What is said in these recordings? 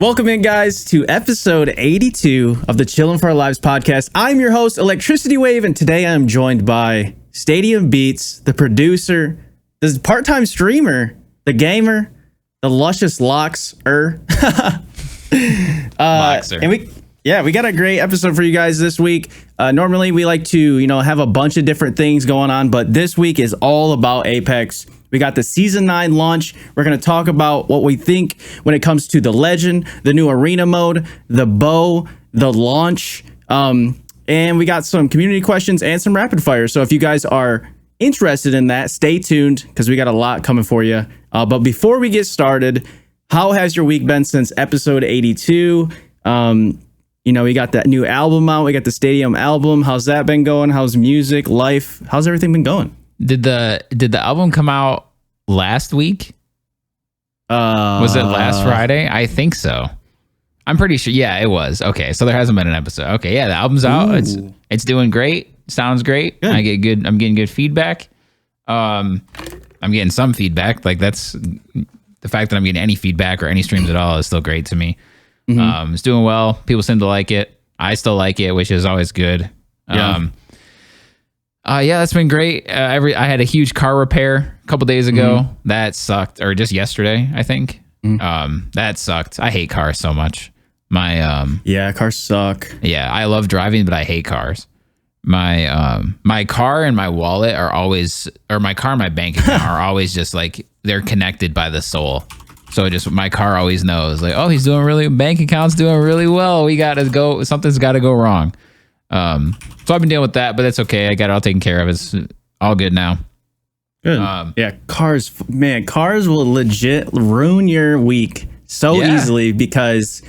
Welcome in, guys, to episode 82 of the Chillin for Our Lives podcast. I'm your host, ElectricityWave, and today I'm joined by Stadium Beats, the producer, the part-time streamer, the gamer, the luscious Loxer. And we got a great episode for you guys this week. Normally, we like to, have a bunch of different things going on, but this week is all about Apex. We got the Season 9 launch. We're going to talk about what we think when it comes to the Legend, the new Arena mode, the bow, the launch, and we got some community questions and some rapid fire. So if you guys are interested in that, stay tuned because we got a lot coming for you. But before we get started, how has your week been since episode 82? We got that new album out. We got the Stadium album. How's that been going? How's music, life? How's everything been going? Did the album come out last week? Was it last Friday? I think so. I'm pretty sure. Yeah, it was. Okay, so there hasn't been an episode. Okay, yeah, the album's out. Ooh. It's doing great. Sounds great. Good. I'm getting good feedback. I'm getting some feedback. Like that's the fact that I'm getting any feedback or any streams at all is still great to me. Mm-hmm. It's doing well. People seem to like it. I still like it, which is always good. Yeah. That's been great. I had a huge car repair a couple days ago. Mm-hmm. That sucked, or just yesterday, I think. Mm-hmm. That sucked. I hate cars so much. Cars suck. Yeah, I love driving, but I hate cars. My car and my wallet are always, or my car and my bank account are always just like they're connected by the soul. So just my car always knows, like, oh, bank account's doing really well. We got to go. Something's got to go wrong. So I've been dealing with that, but that's okay. I got it all taken care of. It's all good now. Good. Cars will legit ruin your week so easily because,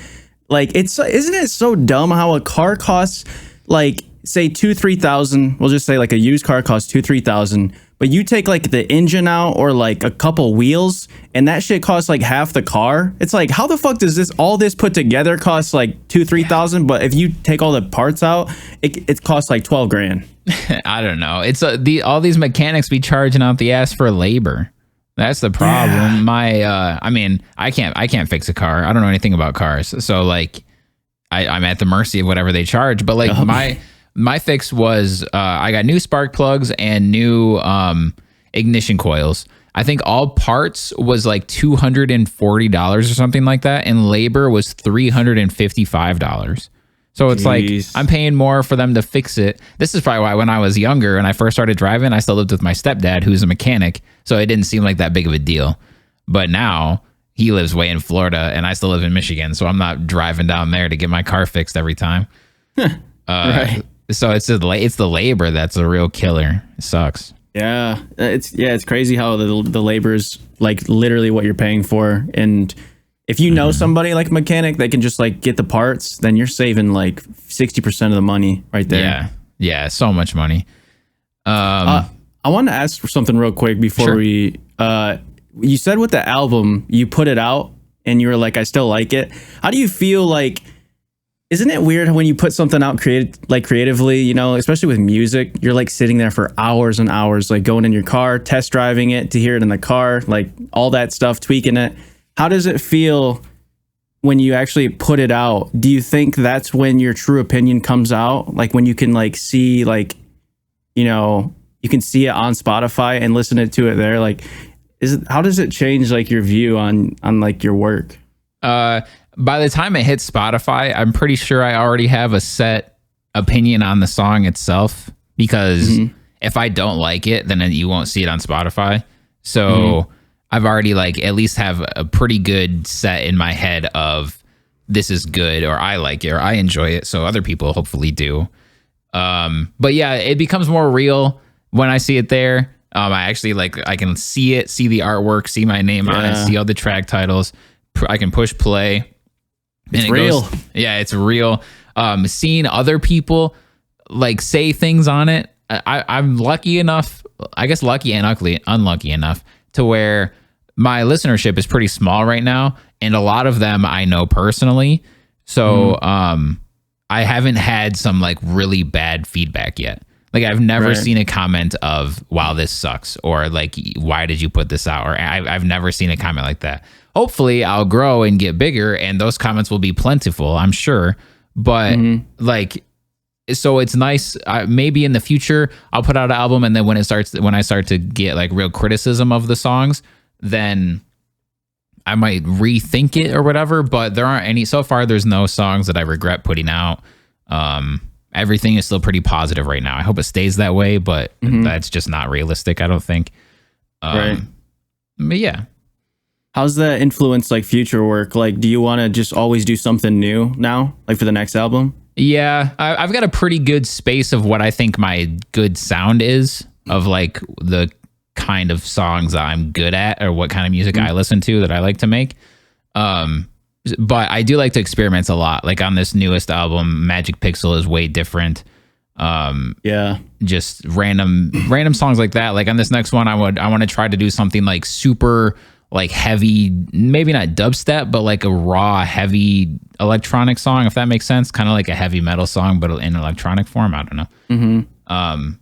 like, isn't it so dumb how a car costs, like, say $2,000-$3,000? We'll just say like a used car costs $2,000-$3,000, but you take like the engine out or like a couple wheels, and that shit costs like half the car. It's like, how the fuck does all this put together cost like $2,000-$3,000? But if you take all the parts out, it costs like $12,000. I don't know. It's all these mechanics be charging out the ass for labor. That's the problem. Yeah. I can't fix a car. I don't know anything about cars, so like, I'm at the mercy of whatever they charge. But like my fix was I got new spark plugs and new ignition coils. I think all parts was like $240 or something like that, and labor was $355. So it's like I'm paying more for them to fix it. This is probably why when I was younger and I first started driving, I still lived with my stepdad, who's a mechanic, so it didn't seem like that big of a deal. But now he lives way in Florida and I still live in Michigan, so I'm not driving down there to get my car fixed every time. Right. So it's the labor that's a real killer. It sucks. Yeah, it's crazy how the labor is like literally what you're paying for. And if you know somebody like a mechanic that can just like get the parts, then you're saving like 60% of the money right there. Yeah, so much money. I want to ask for something real quick before we. You said with the album you put it out and you were like, I still like it. How do you feel like? Isn't it weird when you put something out creatively, especially with music, you're like sitting there for hours and hours, like going in your car, test driving it to hear it in the car, like all that stuff, tweaking it. How does it feel when you actually put it out? Do you think that's when your true opinion comes out? Like when you can like see, like, you can see it on Spotify and listen to it there. Like, how does it change like your view on like your work? By the time it hits Spotify, I'm pretty sure I already have a set opinion on the song itself, because if I don't like it, then you won't see it on Spotify. So I've already like at least have a pretty good set in my head of this is good, or I like it, or I enjoy it. So other people hopefully do. But yeah, it becomes more real when I see it there. I actually I can see it, see the artwork, see my name on it, see all the track titles. I can push play. It's real. It's real. Seeing other people like say things on it. I'm lucky enough, I guess lucky and unlucky enough to where my listenership is pretty small right now. And a lot of them I know personally. So I haven't had some like really bad feedback yet. Like I've never seen a comment of, wow, this sucks. Or like, why did you put this out? Or I've never seen a comment like that. hopefully I'll grow and get bigger, and those comments will be plentiful, I'm sure. But like, so it's nice. Maybe in the future I'll put out an album, and then when I start to get like real criticism of the songs, then I might rethink it or whatever. But there aren't any so far. There's no songs that I regret putting out. Everything is still pretty positive right now. I hope it stays that way, but that's just not realistic, I don't think. Right. But yeah. How's that influence like future work? Like, do you want to just always do something new now, like for the next album? Yeah, I've got a pretty good space of what I think my good sound is, of like the kind of songs I'm good at, or what kind of music I listen to that I like to make. But I do like to experiment a lot. Like on this newest album, Magic Pixel is way different. Just random songs like that. Like on this next one, I want to try to do something like super like heavy, maybe not dubstep, but like a raw heavy electronic song, if that makes sense. Kind of like a heavy metal song, but in electronic form. I don't know.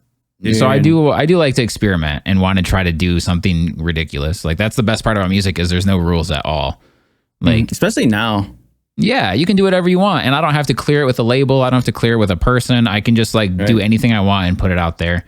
So I do like to experiment and want to try to do something ridiculous. Like that's the best part about music, is there's no rules at all. Like especially now. Yeah, you can do whatever you want, and I don't have to clear it with a label. I don't have to clear it with a person. I can just like do anything I want and put it out there.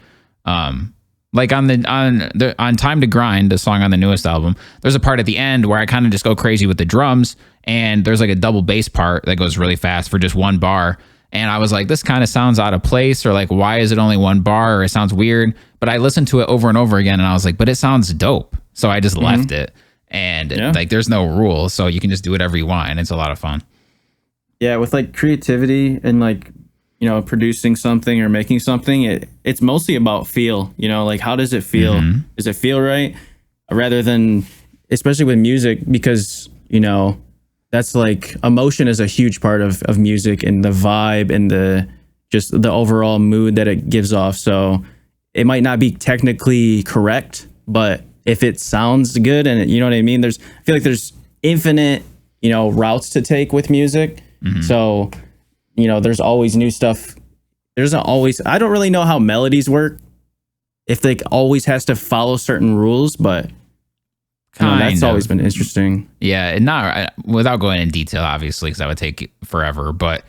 Like on Time to Grind, the song on the newest album, there's a part at the end where I kind of just go crazy with the drums, and there's like a double bass part that goes really fast for just one bar. And I was like, this kind of sounds out of place, or like, why is it only one bar, or it sounds weird. But I listened to it over and over again, and I was like, but it sounds dope. So I just left it. And like, there's no rules, so you can just do whatever you want, and it's a lot of fun. Yeah, with like creativity and like, you know, producing something or making something, it's mostly about feel. You know, like how does it feel? Does it feel right? Rather than, especially with music, because you know that's like emotion is a huge part of music, and the vibe and the just the overall mood that it gives off. So it might not be technically correct, but if it sounds good, and you know what I mean, I feel like there's infinite, you know, routes to take with music. So, you know, there's always new stuff. I don't really know how melodies work, if they always has to follow certain rules, but that's always been interesting. Yeah, and not without going in detail, obviously, because that would take forever. But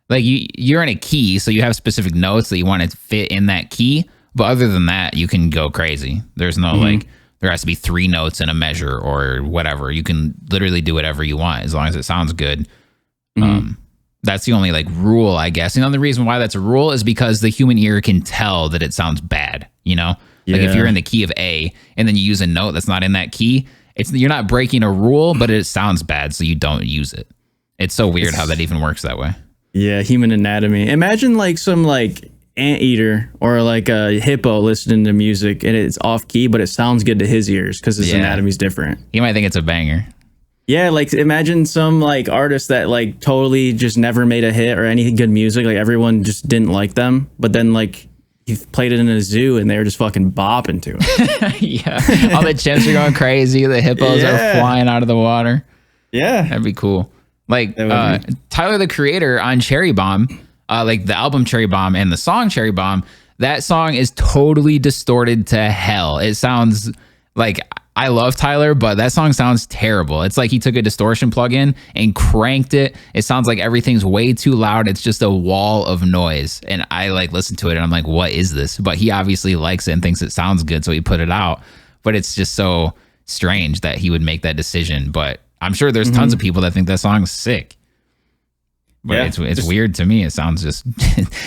like you're in a key, so you have specific notes that you want to fit in that key. But other than that, you can go crazy. There's no like, there has to be 3 notes in a measure or whatever. You can literally do whatever you want as long as it sounds good. That's the only like rule, I guess. And the only reason why that's a rule is because the human ear can tell that it sounds bad, you know? Like if you're in the key of A and then you use a note that's not in that key, you're not breaking a rule, but it sounds bad, so you don't use it. It's so weird how that even works that way. Yeah, human anatomy. Imagine like some like anteater or like a hippo listening to music and it's off key, but it sounds good to his ears because his anatomy's different. He might think it's a banger. Yeah, like imagine some like artist that like totally just never made a hit or any good music. Like everyone just didn't like them, but then like he played it in a zoo and they were just fucking bopping to it. Yeah, all the chimps are going crazy. The hippos are flying out of the water. Yeah, that'd be cool. Like Tyler the Creator on Cherry Bomb, like the album Cherry Bomb and the song Cherry Bomb. That song is totally distorted to hell. It sounds like, I love Tyler, but that song sounds terrible. It's like he took a distortion plugin and cranked it. It sounds like everything's way too loud. It's just a wall of noise. And I like listen to it and I'm like, what is this? But he obviously likes it and thinks it sounds good, so he put it out. But it's just so strange that he would make that decision. But I'm sure there's tons of people that think that song's sick. But it's weird to me. It sounds just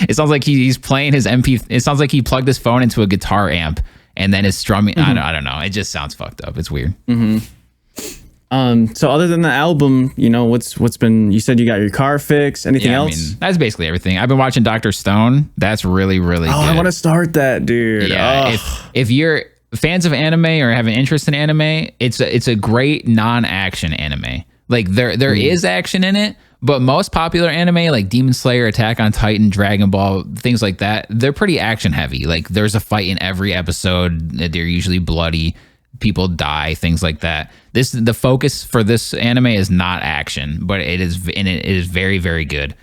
it sounds like he's playing his MP. It sounds like he plugged his phone into a guitar amp and then is strumming. I don't know. It just sounds fucked up. It's weird. So other than the album, you know, what's been, you said you got your car fixed, anything else? I mean, that's basically everything. I've been watching Dr. Stone. That's really, really good. I want to start that, dude. Yeah. If you're fans of anime or have an interest in anime, it's a great non-action anime. Like there is action in it, but most popular anime like Demon Slayer, Attack on Titan, Dragon Ball, things like that, they're pretty action heavy. Like there's a fight in every episode. They're usually bloody. People die, things like that. The focus for this anime is not action, but it is very, very good.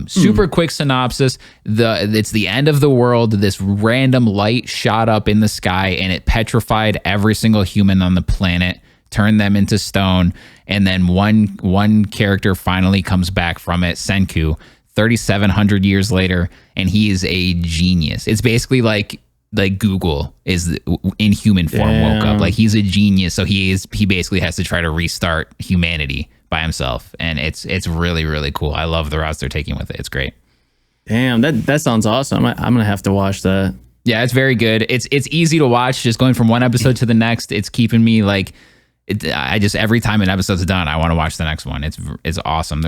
Super quick synopsis. It's the end of the world. This random light shot up in the sky and it petrified every single human on the planet turn them into stone, and then one character finally comes back from it, Senku, 3,700 years later, and he is a genius. It's basically like Google is in human form woke up. Like, he's a genius, so he basically has to try to restart humanity by himself, and it's really, really cool. I love the routes they're taking with it. It's great. Damn, that sounds awesome. I'm gonna have to watch that. Yeah, it's very good. It's easy to watch. Just going from one episode to the next, it's keeping me like. I just, every time an episode's done, I want to watch the next one. It's awesome.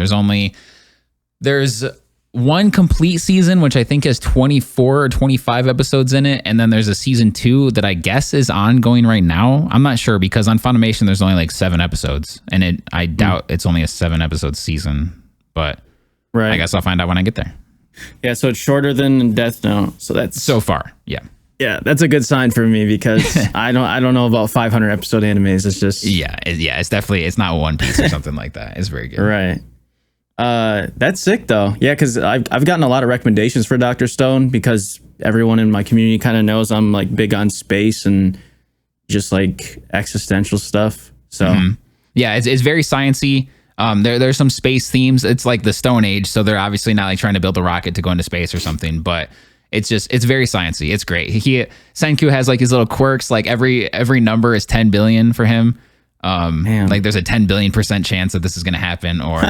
There's one complete season, which I think has 24 or 25 episodes in it, and then there's a season 2 that I guess is ongoing right now. I'm not sure, because on Funimation there's only like 7 episodes, and I doubt it's only a 7-episode season. But right. I guess I'll find out when I get there. Yeah, so it's shorter than Death Note. So that's so far, yeah. Yeah, that's a good sign for me, because I don't know about 500 episode animes. It's just it's definitely, it's not One Piece or something like that. It's very good. Right. That's sick though. Yeah, because I've gotten a lot of recommendations for Dr. Stone, because everyone in my community kind of knows I'm like big on space and just like existential stuff. So yeah, it's very sciencey. There's some space themes. It's like the Stone Age, so they're obviously not like trying to build a rocket to go into space or something, but it's very sciencey. It's great. Senku has like his little quirks. Like every number is 10 billion for him. Like there's a 10 billion% chance that this is going to happen, or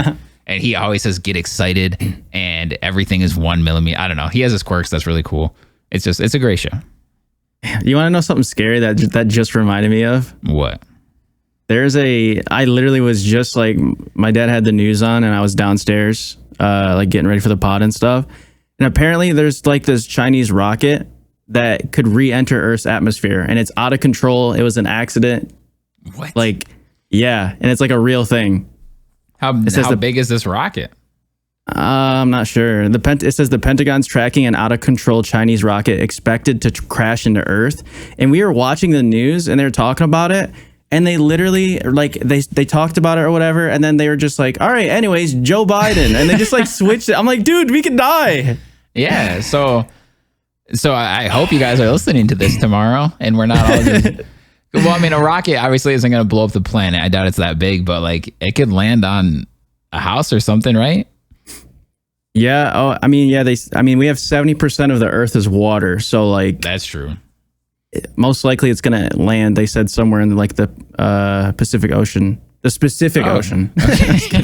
and he always says get excited, and everything is 1 millimeter. I don't know. He has his quirks. That's really cool. It's a great show. You want to know something scary that just reminded me of? What? I literally was just like, my dad had the news on and I was downstairs like getting ready for the pod and stuff. And apparently there's like this Chinese rocket that could re-enter Earth's atmosphere, and it's out of control. It was an accident. What? Like, yeah, and it's like a real thing. How big is this rocket? I'm not sure. It says the Pentagon's tracking an out-of-control Chinese rocket expected to crash into Earth. And we were watching the news and they were talking about it. And they literally, like, they talked about it or whatever, and then they were just like, all right, anyways, Joe Biden. And they just, like, switched it. I'm like, dude, we could die. Yeah, so I hope you guys are listening to this tomorrow, and we're not all just... Well, I mean, a rocket obviously isn't going to blow up the planet. I doubt it's that big, but, like, it could land on a house or something, right? Yeah. Oh, I mean, yeah, we have 70% of the Earth is water, so, like... That's true. Most likely it's going to land, they said, somewhere in like the Pacific Ocean. The Pacific Ocean. Okay.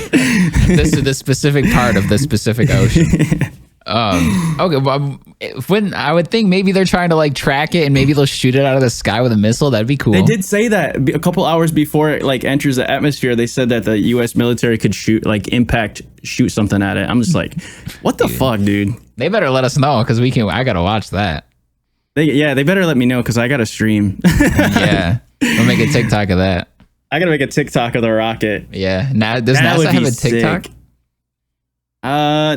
This is the specific part of the Pacific Ocean. Okay, well, when I would think maybe they're trying to like track it, and maybe they'll shoot it out of the sky with a missile. That'd be cool. They did say that a couple hours before it like enters the atmosphere. They said that the U.S. military could shoot something at it. I'm just like, what the fuck, dude? They better let us know, because I gotta watch that. They better let me know, because I got to stream. Yeah. We'll make a TikTok of that. I got to make a TikTok of the rocket. Yeah. Now, does NASA have a TikTok? Sick.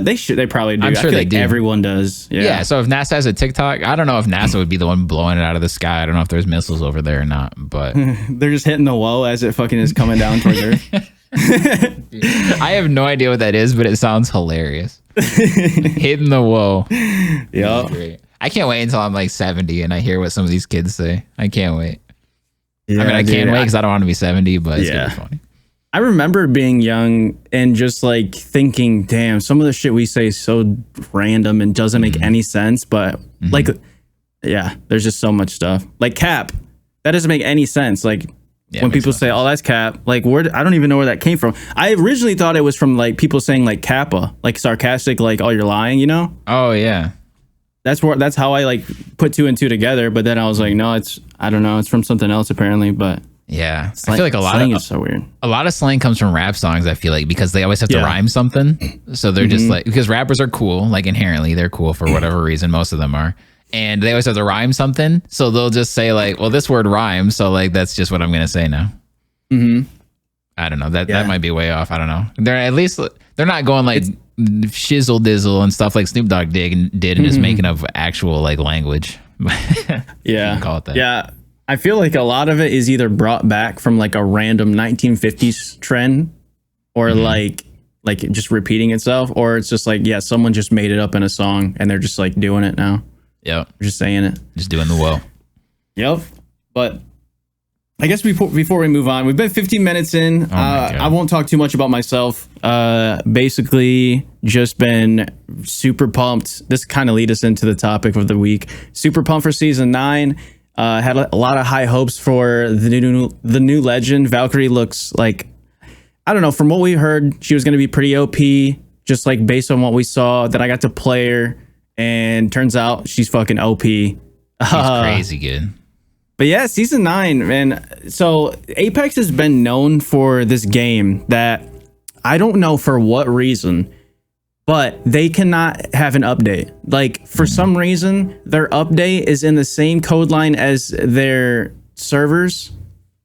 They should. They probably do. I'm sure they do. Everyone does. Yeah. So if NASA has a TikTok, I don't know if NASA would be the one blowing it out of the sky. I don't know if there's missiles over there or not, but they're just hitting the wall as it fucking is coming down towards Earth. I have no idea what that is, but it sounds hilarious. Hitting the wall. Yeah. I can't wait until I'm like 70 and I hear what some of these kids say. I can't wait. Yeah, I mean, I can't wait because I don't want to be 70, but it's gonna be funny. I remember being young and just like thinking, damn, some of the shit we say is so random and doesn't make any sense. But like, yeah, there's just so much stuff. Like cap, that doesn't make any sense. Like when people say, oh, that's cap, like I don't even know where that came from. I originally thought it was from like people saying like kappa, like sarcastic, like, oh, you're lying, you know? Oh, yeah. That's how I like put 2 and 2 together. But then I was like, no, I don't know. It's from something else apparently. But yeah, I feel like a lot of is so weird. A lot of slang comes from rap songs. I feel like, because they always have to rhyme something. So they're just like, because rappers are cool, like inherently they're cool for whatever reason. Most of them are, and they always have to rhyme something. So they'll just say like, well, this word rhymes, so like that's just what I'm gonna say now. I don't know. That might be way off. I don't know. They're not going like shizzle dizzle and stuff like Snoop Dogg did and just making up actual like language. Yeah, call it that. Yeah, I feel like a lot of it is either brought back from like a random 1950s trend, or like just repeating itself, or it's just like, yeah, someone just made it up in a song and they're just like doing it now. Yep, just saying it, just doing the woe. Yep. But I guess before we move on, we've been 15 minutes in. I won't talk too much about myself. Basically, just been super pumped. This kind of lead us into the topic of the week. Super pumped for season 9. Had a lot of high hopes for the new legend. Valkyrie looks like, I don't know, from what we heard, she was going to be pretty OP, just like based on what we saw. Then I got to play her, and turns out she's fucking OP. She's crazy good. But yeah, season 9, man. So Apex has been known for this game that I don't know for what reason, but they cannot have an update. Like, for some reason, their update is in the same code line as their servers,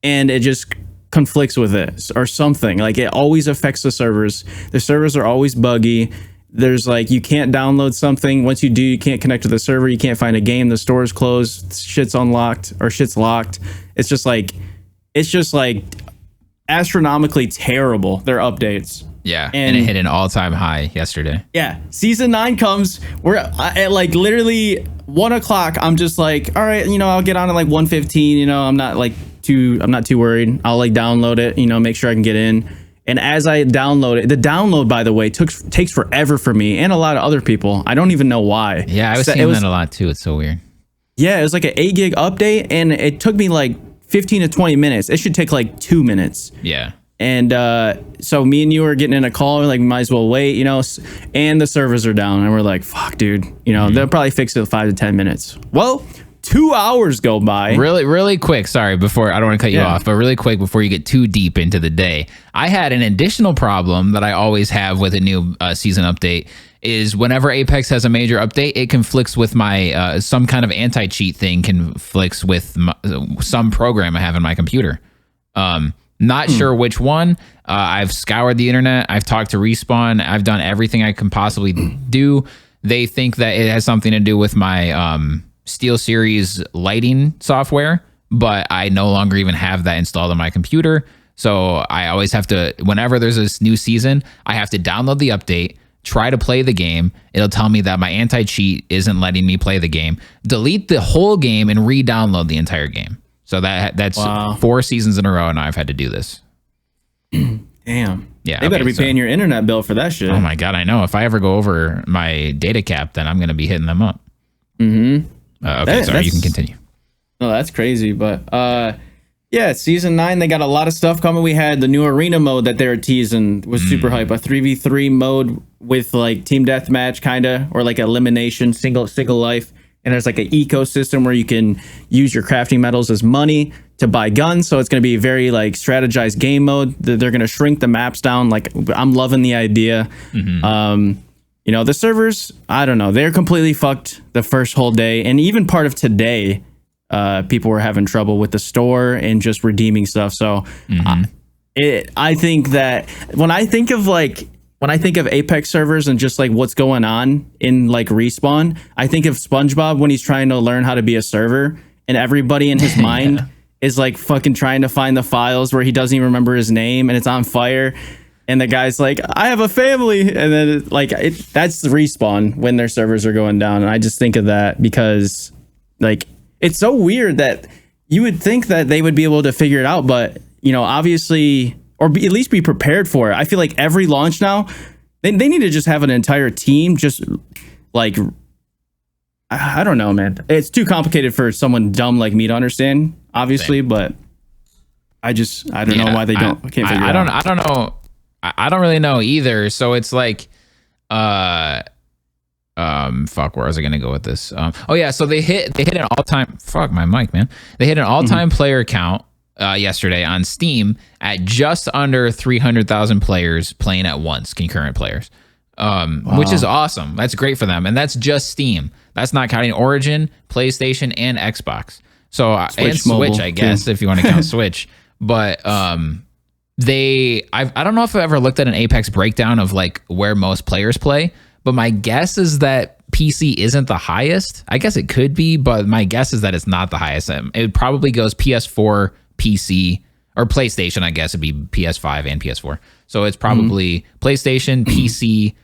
and it just conflicts with it or something. Like, it always affects the servers. The servers are always buggy. There's like, you can't download something. Once you do, you can't connect to the server. You can't find a game. The store is closed. Shit's unlocked or shit's locked. It's just like astronomically terrible, their updates. Yeah, and it hit an all-time high yesterday. Yeah, season 9 comes. We're at like literally 1 o'clock. I'm just like, all right, I'll get on at like 1:15. I'm not too worried. I'll like download it. Make sure I can get in. And as I download it, the download, by the way, takes forever for me and a lot of other people. I don't even know why. Yeah, I was seeing that a lot too. It's so weird. Yeah, it was like an 8 gig update, and it took me like 15 to 20 minutes. It should take like 2 minutes. Yeah. And so me and you were getting in a call. We're like, might as well wait, and the servers are down. And we're like, fuck, dude. They'll probably fix it in 5 to 10 minutes. Well, 2 hours go by. Really quick. Sorry, before I don't want to cut you off, but really quick before you get too deep into the day, I had an additional problem that I always have with a new season update. Is whenever Apex has a major update, it conflicts with my some kind of anti-cheat thing conflicts with some program I have in my computer. Not sure which one. I've scoured the internet. I've talked to Respawn. I've done everything I can possibly do. They think that it has something to do with my SteelSeries lighting software, but I no longer even have that installed on my computer. So I always have to, whenever there's this new season, I have to download the update, try to play the game. It'll tell me that my anti-cheat isn't letting me play the game, delete the whole game, and re-download the entire game. So that's wow. 4 seasons in a row, and I've had to do this. Damn. Yeah, they better be paying your internet bill for that shit. Oh my God, I know. If I ever go over my data cap, then I'm going to be hitting them up. Mm-hmm. Okay, sorry, you can continue. No, that's crazy. But yeah, season 9, they got a lot of stuff coming. We had the new arena mode that they were teasing, was super hype. A 3v3 mode with like team deathmatch kind of, or like elimination, single life. And there's like an ecosystem where you can use your crafting metals as money to buy guns. So it's going to be a very like strategized game mode. They're going to shrink the maps down. Like, I'm loving the idea. Mm-hmm. The servers, I don't know. They're completely fucked the first whole day. And even part of today, people were having trouble with the store and just redeeming stuff. So I think that when I think of Apex servers and just like what's going on in like Respawn, I think of SpongeBob when he's trying to learn how to be a server, and everybody in his mind is like fucking trying to find the files where he doesn't even remember his name and it's on fire. And the guy's like, I have a family. And then that's the Respawn when their servers are going down. And I just think of that because like, it's so weird that you would think that they would be able to figure it out, but obviously, or at least be prepared for it. I feel like every launch now, they need to just have an entire team. Just like, I don't know, man. It's too complicated for someone dumb like me to understand, obviously. Same. But I don't know why they don't. I can't figure it out. I don't know. I don't really know either. So it's like, fuck, where was I gonna go with this? So they hit an all-time, fuck my mic, man. They hit an all-time player count yesterday on Steam at just under 300,000 players playing at once, concurrent players, which is awesome. That's great for them. And that's just Steam. That's not counting Origin, PlayStation, and Xbox. So, and Switch, I guess, if you want to count Switch. But I don't know if I've ever looked at an Apex breakdown of like where most players play, but my guess is that PC isn't the highest. I guess it could be, but my guess is that it's not the highest. It probably goes PS4, PC, or PlayStation, I guess it'd be PS5 and PS4. So it's probably PlayStation, PC,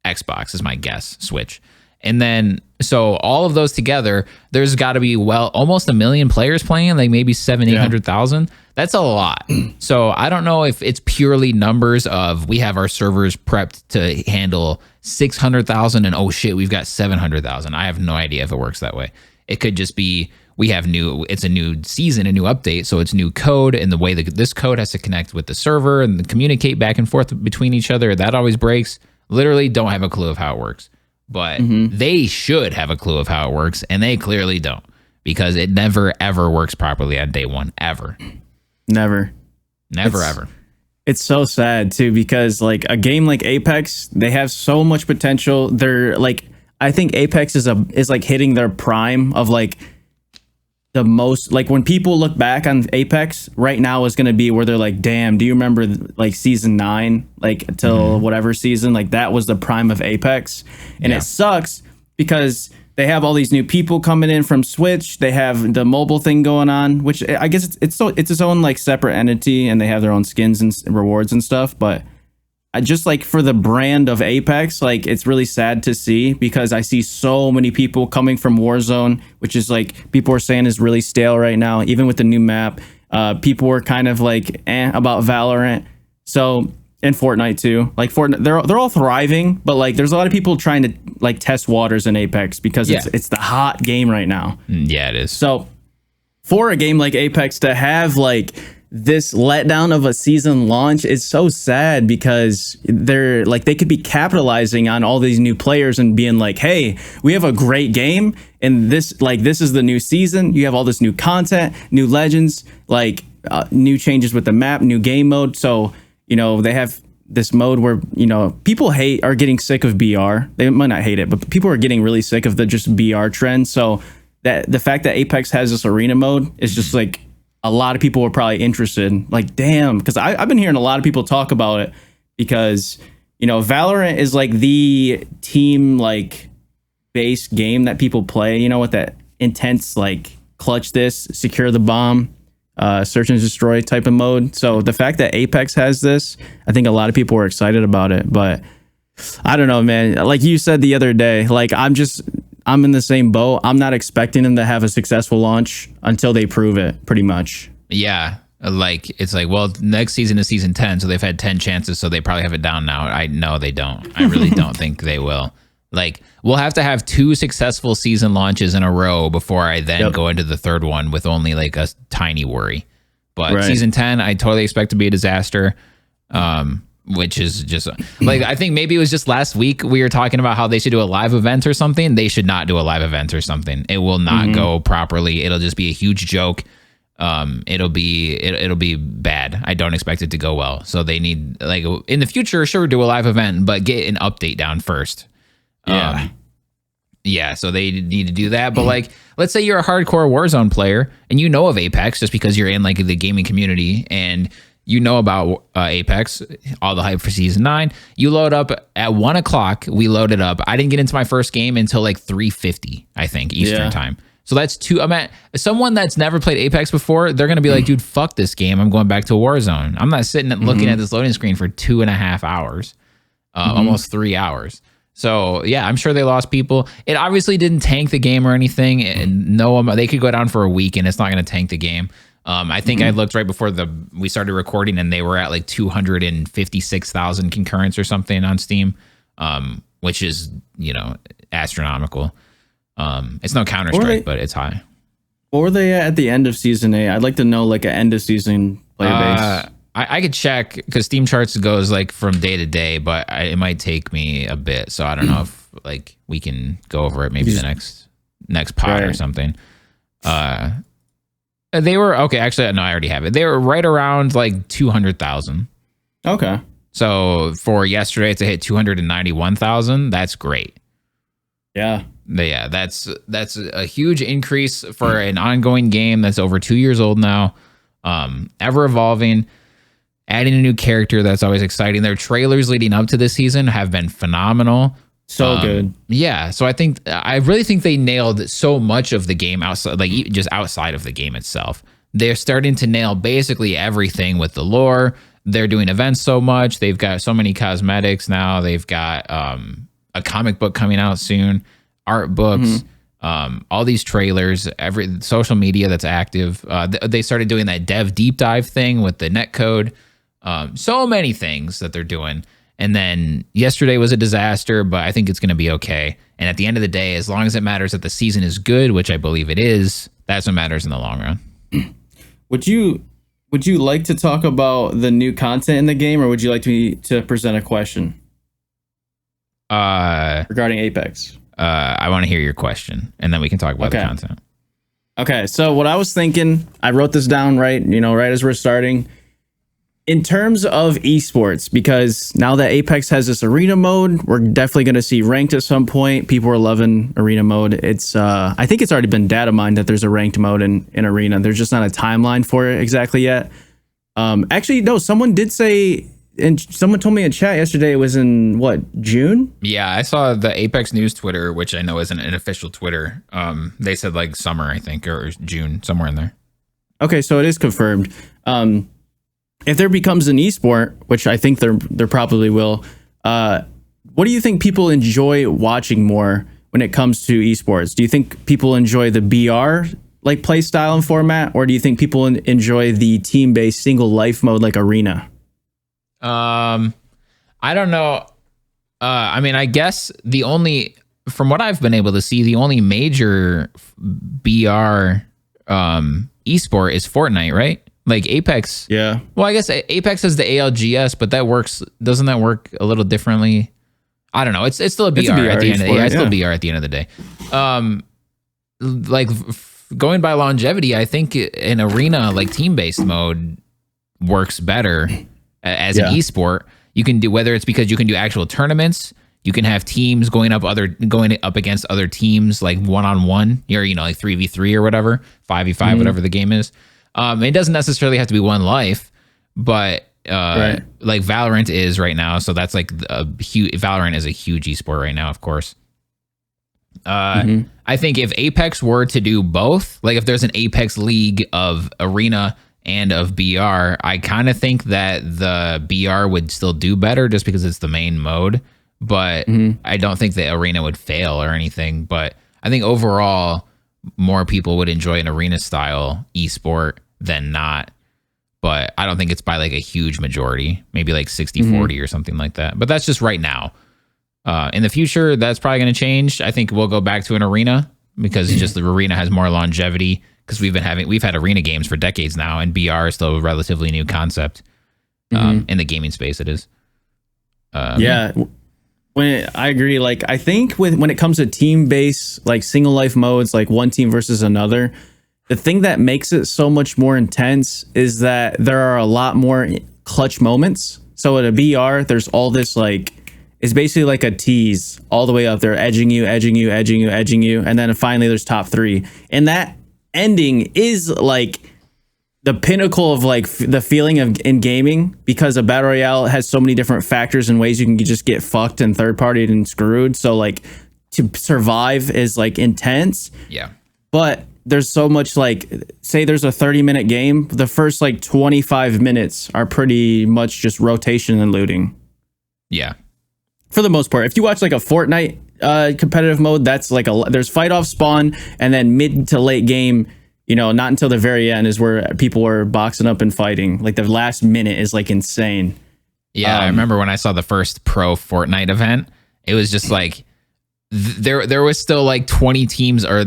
Xbox is my guess, Switch. And then, so all of those together, there's got to be almost 1 million players playing, like maybe 800,000. That's a lot. So I don't know if it's purely numbers of we have our servers prepped to handle 600,000 and oh shit, we've got 700,000. I have no idea if it works that way. It could just be it's a new season, a new update, so it's new code, and the way that this code has to connect with the server and communicate back and forth between each other, that always breaks. Literally don't have a clue of how it works. But they should have a clue of how it works, and they clearly don't, because it never, ever works properly on day one, ever. Never, ever. It's so sad, too, because like a game like Apex, they have so much potential. They're like, I think Apex is like hitting their prime of like the most, like when people look back on Apex right now is going to be where they're like, damn, do you remember like season 9, like till whatever season, like that was the prime of Apex. And it sucks because they have all these new people coming in from Switch. They have the mobile thing going on, which I guess it's its own like separate entity, and they have their own skins and rewards and stuff. But I just like for the brand of Apex, like it's really sad to see, because I see so many people coming from Warzone, which is like people are saying is really stale right now, even with the new map. People were kind of like about Valorant. So, and Fortnite too. Like Fortnite, they're all thriving, but like there's a lot of people trying to like test waters in Apex because it's the hot game right now. Yeah, it is. So for a game like Apex to have like this letdown of a season launch is so sad, because they're like, they could be capitalizing on all these new players and being like, hey, we have a great game, and this is the new season. You have all this new content, new legends, like new changes with the map, new game mode. So, you know, they have this mode where, you know, people are getting sick of BR. They might not hate it, but people are getting really sick of the just BR trend. So that the fact that Apex has this arena mode is just like, a lot of people were probably interested. Like, damn, because I've been hearing a lot of people talk about it, because, you know, Valorant is like the team like base game that people play, you know, with that intense like clutch this, secure the bomb, search and destroy type of mode. So the fact that Apex has this, I think a lot of people were excited about it. But I don't know, man. Like you said the other day, like I'm in the same boat. I'm not expecting them to have a successful launch until they prove it, pretty much. Yeah. Like, it's like, well, next season is season 10, so they've had 10 chances, so they probably have it down now. I know they don't. I really don't think they will. Like, we'll have to have 2 successful season launches in a row before I then go into the third one with only like a tiny worry. But season 10, I totally expect to be a disaster. Which is just like, I think maybe it was just last week we were talking about how they should do a live event or something. They should not do a live event or something. It will not go properly. It'll just be a huge joke. It'll be bad. I don't expect it to go well. So they need, like, in the future, sure, do a live event, but get an update down first. Yeah, so they need to do that. But like, let's say you're a hardcore Warzone player and you know of Apex just because you're in like the gaming community and you know about Apex, all the hype for season 9. You load up at 1 o'clock. We loaded up. I didn't get into my first game until like 3:50, I think, Eastern time. So that's someone that's never played Apex before, they're going to be like, dude, fuck this game. I'm going back to Warzone. I'm not sitting and looking at this loading screen for 2.5 hours, almost 3 hours. So yeah, I'm sure they lost people. It obviously didn't tank the game or anything. And they could go down for a week and it's not going to tank the game. I think I looked right before we started recording and they were at like 256,000 concurrents or something on Steam, which is, you know, astronomical. It's no Counter-Strike, but it's high. What were they at the end of season 8? I'd like to know like an end of season player base. I could check because Steam charts goes like from day to day, but it might take me a bit. So I don't know if like we can go over it maybe the next pod or something. They were okay. Actually, no, I already have it. They were right around like 200,000. Okay. So for yesterday to hit 291,000, that's great. Yeah. But yeah, that's a huge increase for an ongoing game that's over 2 years old now. Ever evolving, adding a new character that's always exciting. Their trailers leading up to this season have been phenomenal. So good. Yeah. So I really think they nailed so much of the game outside, like just outside of the game itself. They're starting to nail basically everything with the lore. They're doing events so much. They've got so many cosmetics now. They've got a comic book coming out soon. art books, all these trailers, every social media that's active. They started doing that dev deep dive thing with the netcode. So many things that they're doing. And then yesterday was a disaster, but I think it's going to be okay. And at the end of the day, as long as it matters that the season is good, which I believe it is, that's what matters in the long run. Would you like to talk about the new content in the game, or would you like me to present a question regarding Apex? I want to hear your question, and then we can talk about the content. Okay, so what I was thinking, I wrote this down right as we're starting. In terms of esports, because now that Apex has this arena mode, we're definitely going to see ranked at some point. People are loving arena mode. It's I think it's already been data mined that there's a ranked mode in arena. There's just not a timeline for it exactly yet. Actually, no, someone did say, and someone told me in chat yesterday it was in June? Yeah, I saw the Apex News Twitter, which I know isn't an official Twitter. They said like summer, I think, or June, somewhere in there. Okay, so it is confirmed. If there becomes an esport, which I think there probably will, what do you think people enjoy watching more when it comes to esports? Do you think people enjoy the BR like play style and format, or do you think people enjoy the team-based single life mode like arena? I don't know. I mean, I guess from what I've been able to see, the only major BR esport is Fortnite, right? Like Apex. Yeah. Well, I guess Apex has the ALGS, but doesn't that work a little differently? I don't know. It's still a BR, at the end of the day. It's still BR at the end of the day. Going by longevity, I think an arena like team-based mode works better as an esport. You can do, whether it's because you can do actual tournaments, you can have teams going up against other teams like one-on-one, or like 3v3 or whatever, 5v5, whatever the game is. It doesn't necessarily have to be one life, but like Valorant is right now, so that's like Valorant is a huge esport right now, of course. I think if Apex were to do both, like if there's an Apex League of arena and of BR, I kind of think that the BR would still do better just because it's the main mode, but I don't think the arena would fail or anything. But I think overall, more people would enjoy an arena style esport than not. But I don't think it's by like a huge majority, maybe like 60-40 or something like that. But that's just right now. In the future, that's probably going to change. I think we'll go back to an arena because just the arena has more longevity, because we've had arena games for decades now, and BR is still a relatively new concept. In the gaming space, it is. I agree. Like, I think when it comes to team-based, like single life modes, like one team versus another, the thing that makes it so much more intense is that there are a lot more clutch moments. So at a BR, there's all this like, it's basically like a tease all the way up there, edging you. And then finally there's top 3. And that ending is like the pinnacle of like the feeling of in gaming, because a battle royale has so many different factors and ways you can just get fucked and third partied and screwed. So like to survive is like intense. Yeah. But there's so much, like, say there's a 30-minute game, the first like 25 minutes are pretty much just rotation and looting. Yeah. For the most part. If you watch like a Fortnite competitive mode, that's like there's fight off spawn, and then mid to late game, not until the very end is where people are boxing up and fighting. Like the last minute is like insane. Yeah, I remember when I saw the first pro Fortnite event, it was just like there was still like 20 teams, or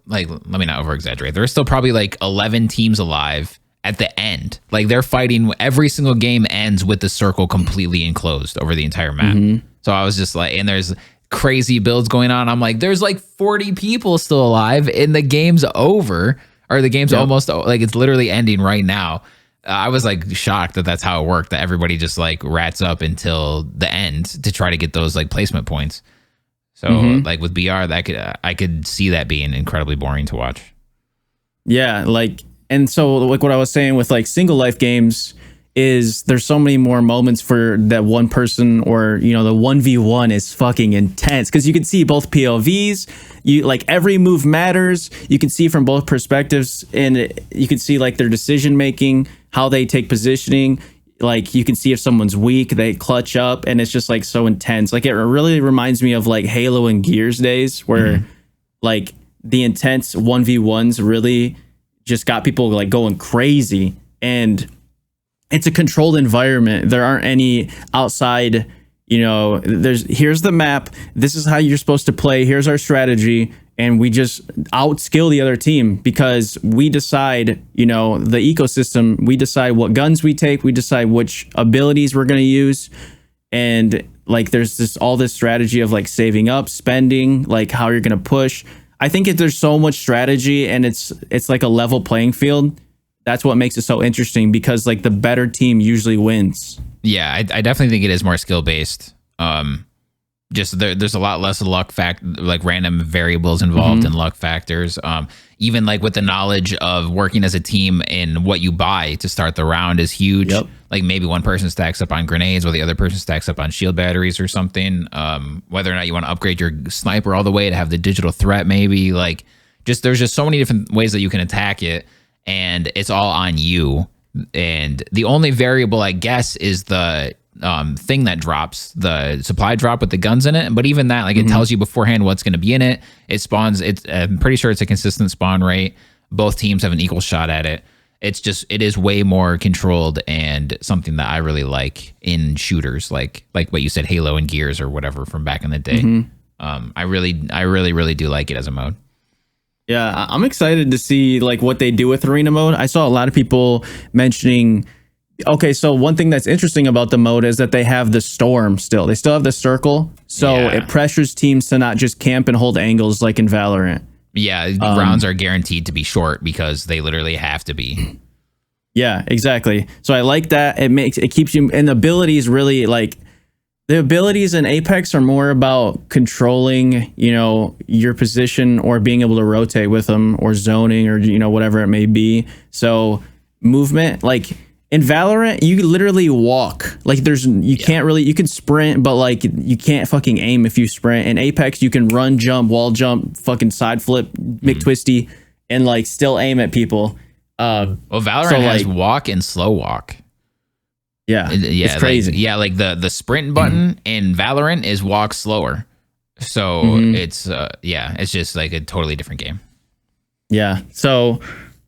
like, let me not over exaggerate. There was still probably like 11 teams alive at the end. Like they're fighting, every single game ends with the circle completely enclosed over the entire map. So I was just like, and there's crazy builds going on. I'm like, there's like 40 people still alive and the game's over, or the game's almost like it's literally ending right now. I was like shocked that that's how it worked, that everybody just like rats up until the end to try to get those like placement points. So like with BR, I could see that being incredibly boring to watch. Yeah, like, and so like what I was saying with like single life games is there's so many more moments for that one person, or the 1v1 is fucking intense because you can see both POVs. You like every move matters. You can see from both perspectives, and you can see like their decision making, how they take positioning. like you can see if someone's weak, they clutch up, and it's just like so intense. Like it really reminds me of like Halo and Gears days where like the intense 1v1s really just got people like going crazy, and it's a controlled environment. There aren't any outside, here's the map. This is how you're supposed to play. Here's our strategy. And we just outskill the other team because we decide, the ecosystem, we decide what guns we take. We decide which abilities we're going to use. And like, there's all this strategy of like saving up, spending, like how you're going to push. I think there's so much strategy and it's like a level playing field. That's what makes it so interesting because like the better team usually wins. Yeah, I definitely think it is more skill based. Just there's a lot less luck like random variables involved in luck factors. Even like with the knowledge of working as a team and what you buy to start the round is huge. Yep. Like maybe one person stacks up on grenades while the other person stacks up on shield batteries or something. Whether or not you want to upgrade your sniper all the way to have the digital threat, maybe like there's just so many different ways that you can attack it, and it's all on you. And the only variable, I guess, is the thing that drops, the supply drop with the guns in it. But even that, like it tells you beforehand what's going to be in it. It spawns. I'm pretty sure it's a consistent spawn rate. Both teams have an equal shot at it. It is way more controlled and something that I really like in shooters, like what you said, Halo and Gears or whatever from back in the day. I really do like it as a mode. Yeah, I'm excited to see like what they do with arena mode. I saw a lot of people mentioning. Okay, so one thing that's interesting about the mode is that they have the storm still. They still have the circle, so it pressures teams to not just camp and hold angles like in Valorant. Yeah, rounds are guaranteed to be short because they literally have to be. Yeah, exactly. So I like that. It keeps you, and the abilities really like the abilities in Apex are more about controlling, your position or being able to rotate with them or zoning or whatever it may be. So movement, like. In Valorant, you literally walk. Like can't really, you can sprint, but like you can't fucking aim if you sprint. In Apex, you can run, jump, wall jump, fucking side flip, McTwisty, and like still aim at people. Well, Valorant has walk and slow walk. Yeah, it's crazy. Like the sprint button in Valorant is walk slower. So it's just like a totally different game. Yeah. So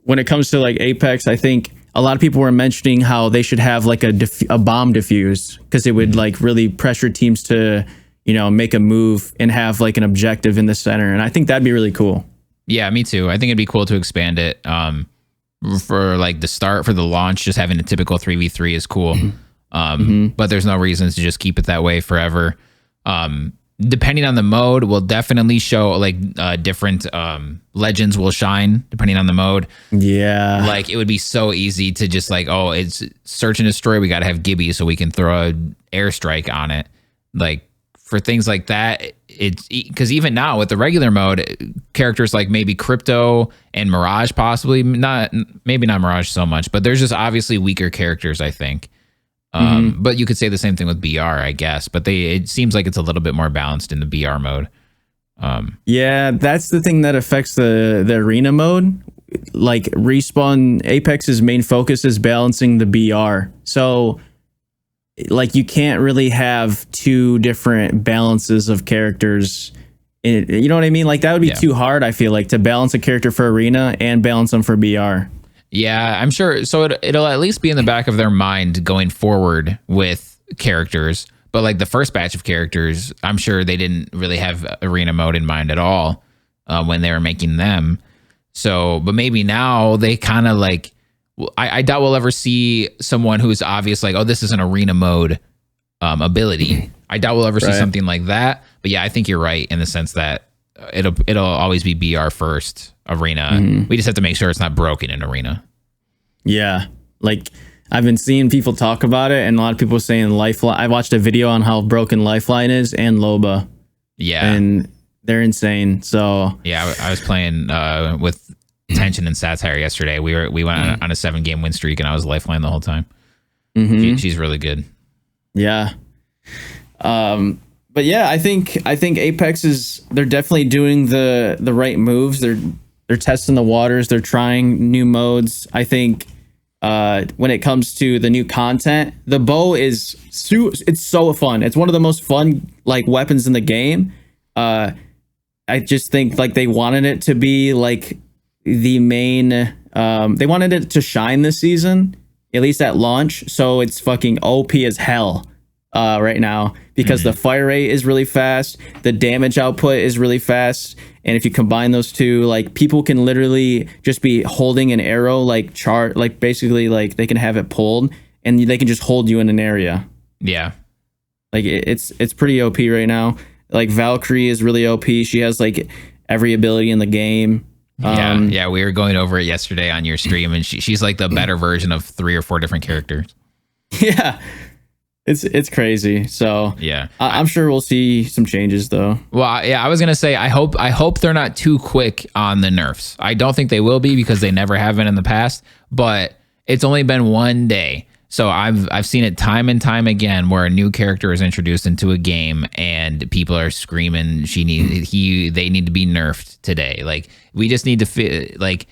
when it comes to like Apex, I think a lot of people were mentioning how they should have like a bomb defuse because it would like really pressure teams to, make a move and have like an objective in the center. And I think that'd be really cool. Yeah, me too. I think it'd be cool to expand it. For like the start, for the launch, just having a typical 3v3 is cool. But there's no reasons to just keep it that way forever. Depending on the mode, will definitely show like different legends will shine depending on the mode. Yeah, like it would be so easy to just like, oh, it's search and destroy. We got to have Gibby so we can throw an airstrike on it. Like for things like that, it's because even now with the regular mode, characters like maybe Crypto and Mirage, possibly maybe not Mirage so much, but there's just obviously weaker characters, I think. But you could say the same thing with BR, I guess. But it seems like it's a little bit more balanced in the BR mode. Yeah, that's the thing that affects the arena mode. Like Respawn, Apex's main focus is balancing the BR. So like you can't really have two different balances of characters. You know what I mean? Like that would be too hard, I feel like, to balance a character for arena and balance them for BR. Yeah, I'm sure. So it'll at least be in the back of their mind going forward with characters. But like the first batch of characters, I'm sure they didn't really have arena mode in mind at all when they were making them. So, but maybe now they kind of like, I doubt we'll ever see someone who's obvious like, oh, this is an arena mode ability. I doubt we'll ever see something like that. But yeah, I think you're right in the sense that it'll always be BR first. Arena. We just have to make sure it's not broken in arena. Yeah, like I've been seeing people talk about it, and a lot of people saying Lifeline. I watched a video on how broken Lifeline is and Loba. Yeah, and they're insane. So yeah, I was playing with Tension and Satire yesterday. We went on a 7-game win streak, and I was Lifeline the whole time. She's really good. Yeah. But yeah, I think Apex they're definitely doing the right moves. They're testing the waters. They're trying new modes. I think when it comes to the new content. The bow is it's so fun. It's one of the most fun like weapons in the game. I just think like they wanted it to be like the main. They wanted it to shine this season, at least at launch. So it's fucking OP as hell right now because the fire rate is really fast, the damage output is really fast, and if you combine those two, like people can literally just be holding an arrow like basically like they can have it pulled and they can just hold you in an area. Yeah, like it's pretty OP right now. Like Valkyrie is really OP. She has like every ability in the game. Yeah, we were going over it yesterday on your stream, and she's like the better version of 3 or 4 different characters. Yeah, it's crazy. So yeah, I'm sure we'll see some changes though. Well, yeah, I was gonna say I hope they're not too quick on the nerfs. I don't think they will be because they never have been in the past. But it's only been one day. So I've seen it time and time again where a new character is introduced into a game and people are screaming they need to be nerfed today. Like we just need to like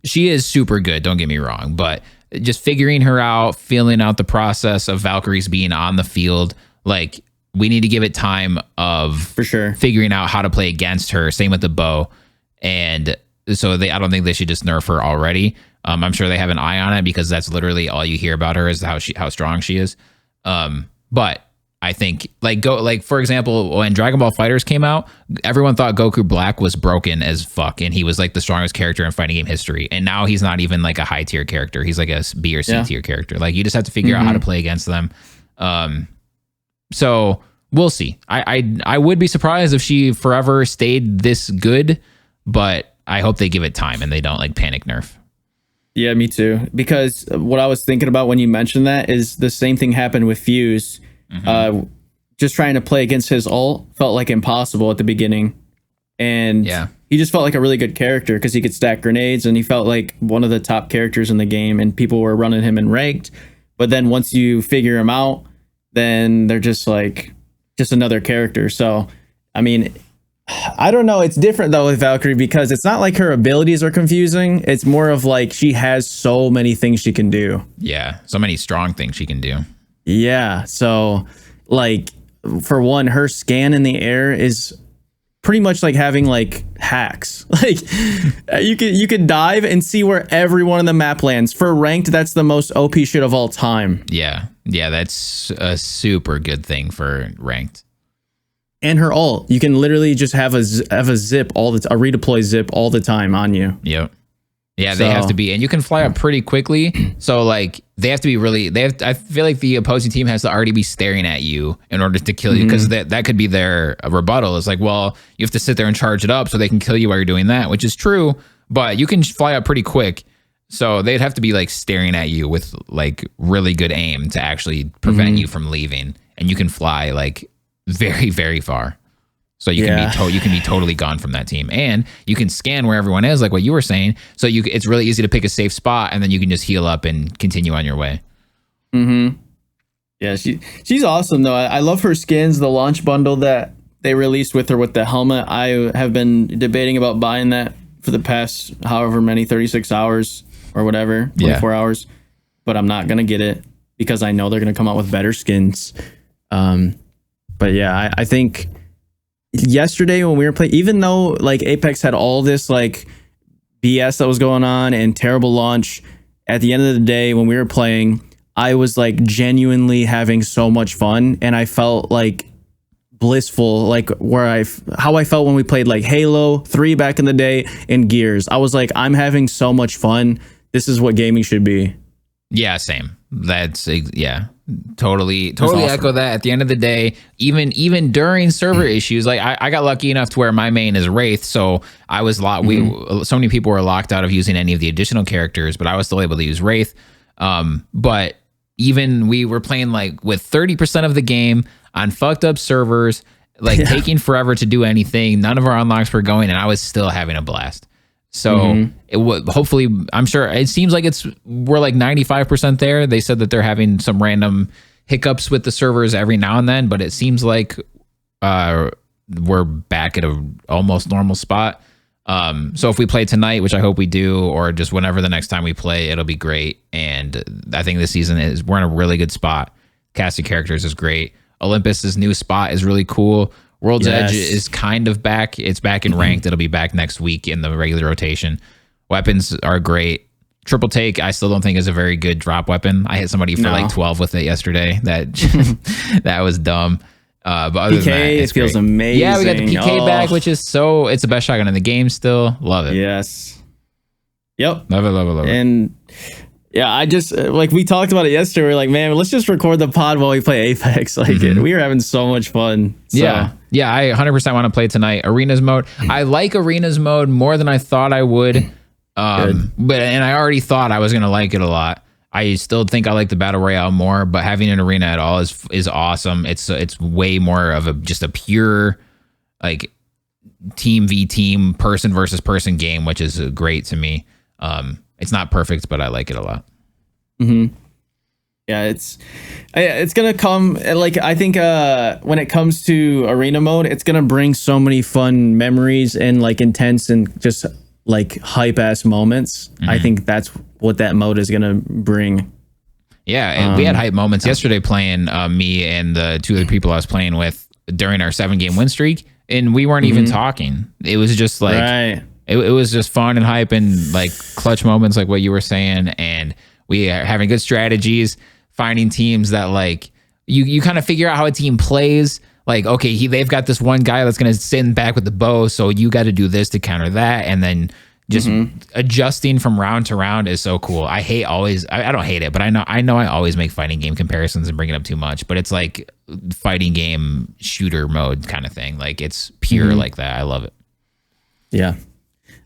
she is super good, don't get me wrong, but just figuring her out, feeling out the process of Valkyrie's being on the field, like we need to give it time of for sure figuring out how to play against her. Same with the bow. And so I don't think they should just nerf her already. I'm sure they have an eye on it because that's literally all you hear about her is how strong she is. But I think for example, when Dragon Ball FighterZ came out, everyone thought Goku Black was broken as fuck, and he was like the strongest character in fighting game history. And now he's not even like a high tier character; he's like a B or C tier character. Like you just have to figure out how to play against them. So we'll see. I would be surprised if she forever stayed this good, but I hope they give it time and they don't like panic nerf. Yeah, me too. Because what I was thinking about when you mentioned that is the same thing happened with Fuse. Just trying to play against his ult felt like impossible at the beginning. And he just felt like a really good character because he could stack grenades and he felt like one of the top characters in the game and people were running him in ranked. But then once you figure him out, then they're just like just another character. So, I mean, I don't know. It's different though with Valkyrie because it's not like her abilities are confusing. It's more of like she has so many things she can do. Yeah, so many strong things she can do. Yeah, so like for one, her scan in the air is pretty much like having like hacks. Like you could dive and see where everyone in the map lands. For ranked, that's the most OP shit of all time. Yeah, that's a super good thing for ranked. And her ult, you can literally just have a zip a redeploy zip all the time on you. Yep. Yeah, they have to be, and you can fly up pretty quickly. So like they have to be really. I feel like the opposing team has to already be staring at you in order to kill you, because that could be their rebuttal. It's like, well, you have to sit there and charge it up so they can kill you while you're doing that, which is true. But you can fly up pretty quick, so they'd have to be like staring at you with like really good aim to actually prevent you from leaving, and you can fly like very, very far. So you can be totally gone from that team, and you can scan where everyone is, like what you were saying. So it's really easy to pick a safe spot, and then you can just heal up and continue on your way. Yeah, she's awesome though. I love her skins. The launch bundle that they released with her with the helmet, I have been debating about buying that for the past however many 36 hours or whatever, 24 hours, but I'm not gonna get it because I know they're gonna come out with better skins. But yeah, I think yesterday when we were playing, even though like Apex had all this like BS that was going on and terrible launch, at the end of the day when we were playing, I was like genuinely having so much fun, and I felt like blissful, like how I felt when we played like Halo 3 back in the day and Gears. I was like, I'm having so much fun. This is what gaming should be. Yeah, same. That's totally awesome. Echo that. At the end of the day, even during server issues, like I got lucky enough to where my main is Wraith, so I was so many people were locked out of using any of the additional characters, but I was still able to use Wraith. But even we were playing like with 30% of the game on fucked up servers, like taking forever to do anything. None of our unlocks were going, and I was still having a blast. So it would hopefully, I'm sure it seems like we're like 95% there. They said that they're having some random hiccups with the servers every now and then, but it seems like we're back at a almost normal spot. So if we play tonight, which I hope we do, or just whenever the next time we play, it'll be great. And I think this season we're in a really good spot. Cast of characters is great. Olympus's new spot is really cool. World's Edge is kind of back. It's back in ranked. It'll be back next week in the regular rotation. Weapons are great. Triple take, I still don't think is a very good drop weapon. I hit somebody for like 12 with it yesterday. That was dumb. But other PK, than that, it feels great. amazing. Yeah, we got the PK back, which is it's the best shotgun in the game still. Love it. Yes. Yep. Love it. And yeah, I just, like we talked about it yesterday. We're like, man, let's just record the pod while we play Apex. Like, we were having so much fun. So. Yeah, I 100% want to play tonight. Arenas mode. I like Arenas mode more than I thought I would. And I already thought I was going to like it a lot. I still think I like the battle royale more, but having an arena at all is awesome. It's way more of just a pure like team v team, person versus person game, which is great to me. It's not perfect, but I like it a lot. Yeah, it's gonna come, like, I think when it comes to arena mode, it's gonna bring so many fun memories and like intense and just like hype ass moments. I think that's what that mode is gonna bring. Yeah, and we had hype moments yesterday playing, me and the two other people I was playing with during our 7-game win streak, and we weren't even talking. It was just like it was just fun and hype and like clutch moments, like what you were saying, and we are having good strategies, finding teams that like you kind of figure out how a team plays. Like, okay, they've got this one guy that's going to sit back with the bow, so you got to do this to counter that, and then just adjusting from round to round is so cool. I don't hate it, but I know I always make fighting game comparisons and bring it up too much, but it's like fighting game shooter mode kind of thing. Like, it's pure like that. I love it. Yeah.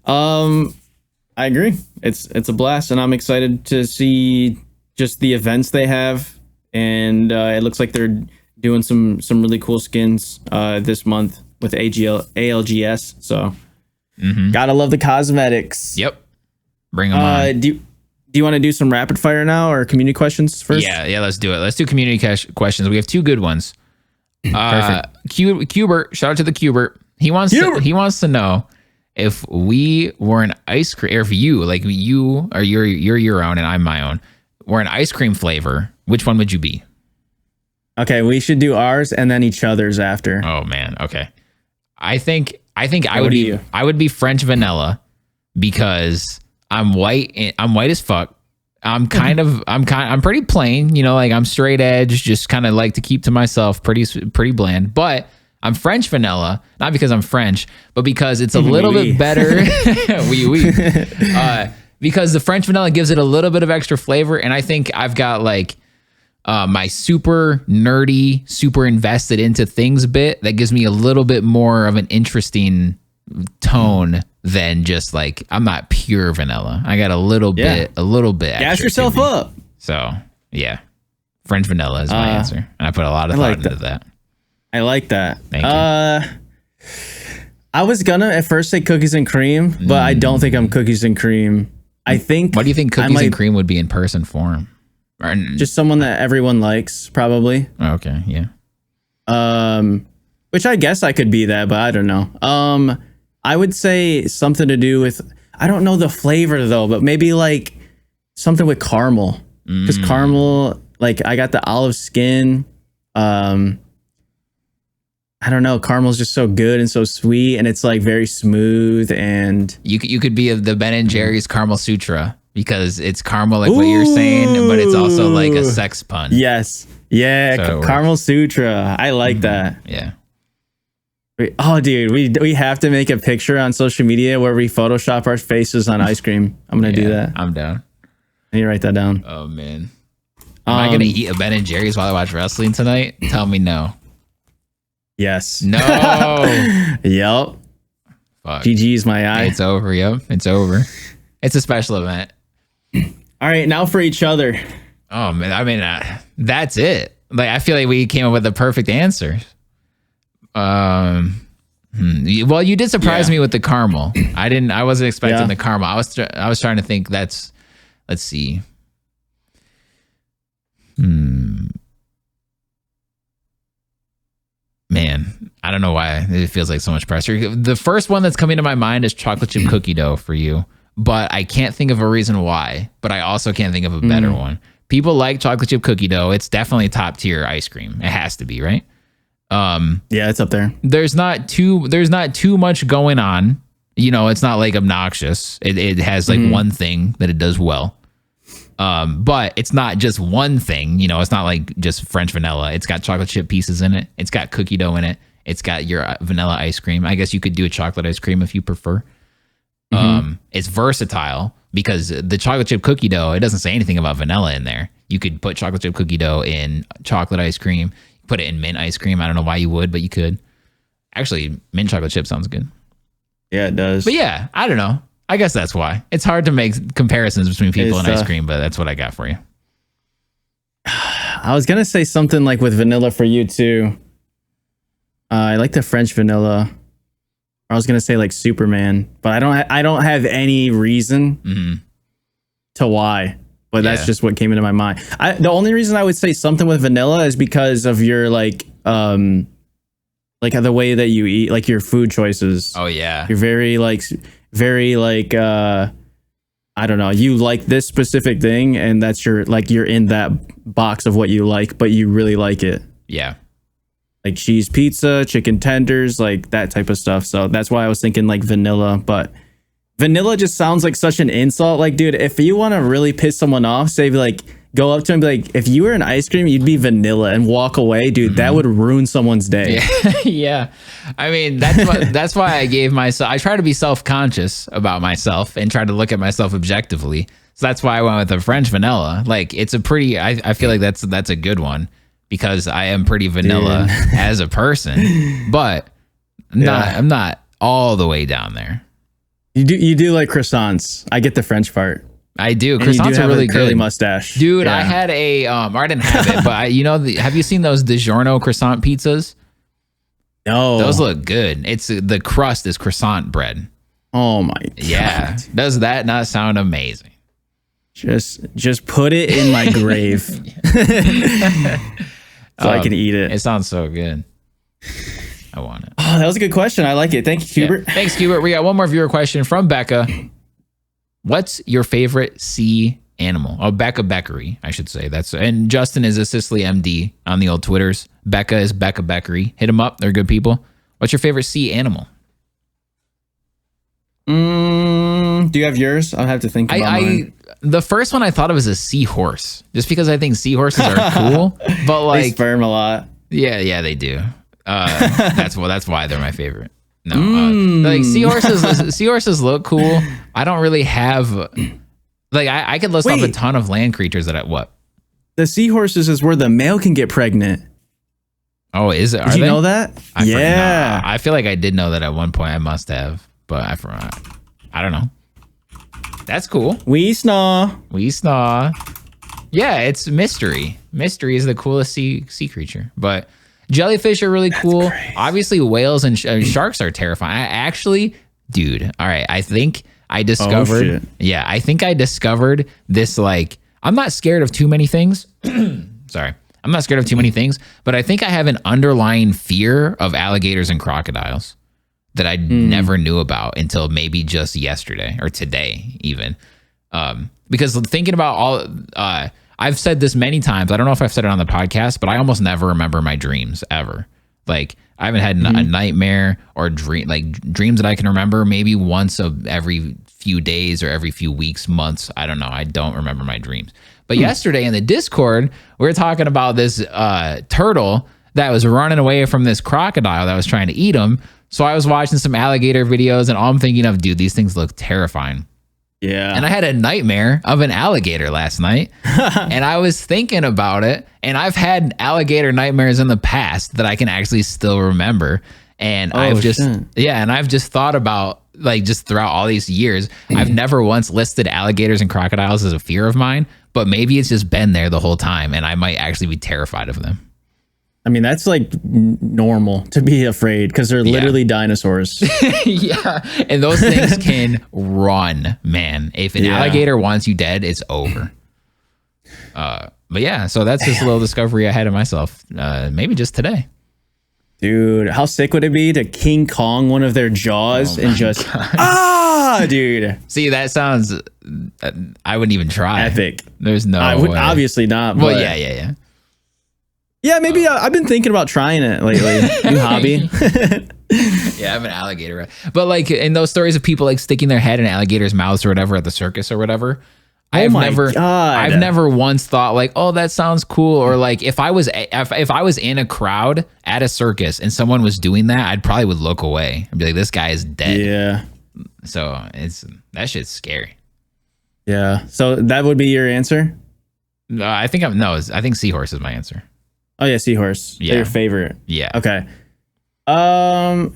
I agree. It's a blast, and I'm excited to see just the events they have, and it looks like they're doing some really cool skins this month with ALGS. So gotta love the cosmetics. Yep. Bring them on. Do you want to do some rapid fire now or community questions first? Yeah, let's do it. Let's do community questions. We have two good ones. Perfect. Cubert, shout out to the Cubert. He wants to know if we were an ice cream, or if you, like you, or you're your own and I'm my own, we're an ice cream flavor, which one would you be? Okay, we should do ours and then each other's after. Oh man, okay. I think I would be French vanilla because I'm white. I'm white as fuck. I'm pretty plain, like I'm straight edge, just kind of like to keep to myself, pretty bland. But I'm French vanilla, not because I'm French, but because it's a little bit better. Because the French vanilla gives it a little bit of extra flavor, and I think I've got like my super nerdy, super invested into things bit that gives me a little bit more of an interesting tone than just like, I'm not pure vanilla. I got a little bit. Gas yourself up. So yeah, French vanilla is my answer, and I put a lot of thought into that. I like that. Thank you. I was gonna at first say cookies and cream, but I don't think I'm cookies and cream. I think. What do you think cookies and cream would be in person form? Just someone that everyone likes, probably. Okay, yeah. Which I guess I could be that, but I don't know. I would say something to do with, I don't know the flavor though, but maybe like something with caramel. Because caramel, like I got the olive skin. I don't know. Caramel's just so good and so sweet, and it's like very smooth. And you could be the Ben and Jerry's Caramel Sutra because it's caramel, like what you're saying, but it's also like a sex pun. Yes, yeah, so Caramel Sutra. I like that. Yeah. Oh, dude, we have to make a picture on social media where we Photoshop our faces on ice cream. I'm gonna do that. I'm down. I need to write that down. Oh man, am I gonna eat a Ben and Jerry's while I watch wrestling tonight? Tell me no. Yes. No. Yep. Fuck. GG's my eye. It's over. Yep. It's over. It's a special event. All right. Now for each other. Oh, man. I mean, that's it. Like, I feel like we came up with the perfect answer. Well, you did surprise me with the caramel. I wasn't expecting the caramel. I was trying to think let's see. Man, I don't know why it feels like so much pressure. The first one that's coming to my mind is chocolate chip cookie dough for you, but I can't think of a reason why. But I also can't think of a better one. People like chocolate chip cookie dough. It's definitely top tier ice cream. It has to be, right? Yeah, it's up there. There's not too much going on. You know, it's not like obnoxious. It has like one thing that it does well. But it's not just one thing. You know, it's not like just French vanilla. It's got chocolate chip pieces in it. It's got cookie dough in it. It's got your vanilla ice cream. I guess you could do a chocolate ice cream if you prefer. It's versatile because the chocolate chip cookie dough, it doesn't say anything about vanilla in there. You could put chocolate chip cookie dough in chocolate ice cream, put it in mint ice cream. I don't know why you would, but you could. Actually, mint chocolate chip sounds good. Yeah, it does. But yeah, I don't know. I guess that's why. It's hard to make comparisons between people and ice cream, but that's what I got for you. I was going to say something like with vanilla for you too. I like the French vanilla. I was gonna say like Superman, but I don't have any reason to why. But that's just what came into my mind. The only reason I would say something with vanilla is because of your like the way that you eat, like your food choices. Oh yeah, you're very I don't know. You like this specific thing, and that's your like you're in that box of what you like, but you really like it. Yeah. Like cheese pizza, chicken tenders, like that type of stuff. So that's why I was thinking like vanilla, but vanilla just sounds like such an insult. Like, dude, if you want to really piss someone off, say like, go up to him and be like, if you were an ice cream, you'd be vanilla and walk away, dude. That would ruin someone's day. Yeah. I mean, that's why I gave myself, I try to be self-conscious about myself and try to look at myself objectively. So that's why I went with the French vanilla. Like it's a pretty, I feel like that's a good one. Because I am pretty vanilla as a person, but I'm not all the way down there. You do like croissants. I get the French part. I do. Croissants are really good. Curly mustache, dude. Yeah. I had a I didn't have it, but have you seen those DiGiorno croissant pizzas? No, those look good. It's the crust is croissant bread. Oh my god! Yeah, does that not sound amazing? Just put it in my grave. So I can eat it. It sounds so good. I want it. Oh, that was a good question. I like it. Thank you, Hubert. Yeah. Thanks, Hubert. We got one more viewer question from Becca. What's your favorite sea animal? Oh, Becca Beckery, I should say. And Justin is a Sicily MD on the old Twitters. Becca is Becca Beckery. Hit them up. They're good people. What's your favorite sea animal? Do you have yours? I'll have to think about mine. The first one I thought of was a seahorse, just because I think seahorses are cool. But like they sperm a lot. Yeah, they do. That's why they're my favorite. No, like seahorses look cool. I don't really have like I could list off a ton of land creatures the seahorses is where the male can get pregnant. Oh, is it? Did you know that? Yeah, I feel like I did know that at one point. I must have, but I forgot. I don't know. That's cool. We snaw. Yeah, it's mystery. Mystery is the coolest sea creature. But jellyfish are really cool. Crazy. Obviously, whales and sharks are terrifying. Dude. All right. I think I discovered. Oh, shit. Yeah, I think I discovered this. Like, I'm not scared of too many things. Sorry, I'm not scared of too many things. But I think I have an underlying fear of alligators and crocodiles that I never knew about until maybe just yesterday or today even. Because thinking about all, I've said this many times. I don't know if I've said it on the podcast, but I almost never remember my dreams ever. Like I haven't had a nightmare or dreams that I can remember maybe once every few days or every few weeks, months. I don't know. I don't remember my dreams. But yesterday in the Discord, we were talking about this turtle that was running away from this crocodile that was trying to eat him. So I was watching some alligator videos and all I'm thinking of, dude, these things look terrifying. Yeah. And I had a nightmare of an alligator last night and I was thinking about it, and I've had alligator nightmares in the past that I can actually still remember. And I've just thought about, like, just throughout all these years, I've never once listed alligators and crocodiles as a fear of mine, but maybe it's just been there the whole time and I might actually be terrified of them. I mean, that's like normal to be afraid because they're literally dinosaurs. Yeah. And those things can run, man. If an alligator wants you dead, it's over. But yeah, so that's just a little discovery I had of myself. Maybe just today. Dude, how sick would it be to King Kong one of their jaws and just dude. See, that sounds. I wouldn't even try. Epic. There's no. I would way. obviously not. Well, But yeah. Yeah, maybe I've been thinking about trying it lately. New hobby. Yeah, I'm an alligator. But like in those stories of people like sticking their head in alligators' mouths or whatever at the circus or whatever, I've never once thought like, oh, that sounds cool. Or like if I was in a crowd at a circus and someone was doing that, I'd probably would look away and be like, this guy is dead. Yeah. So that shit's scary. Yeah. So that would be your answer? I think seahorse is my answer. Oh yeah, seahorse. Yeah. They're your favorite. Yeah. Okay.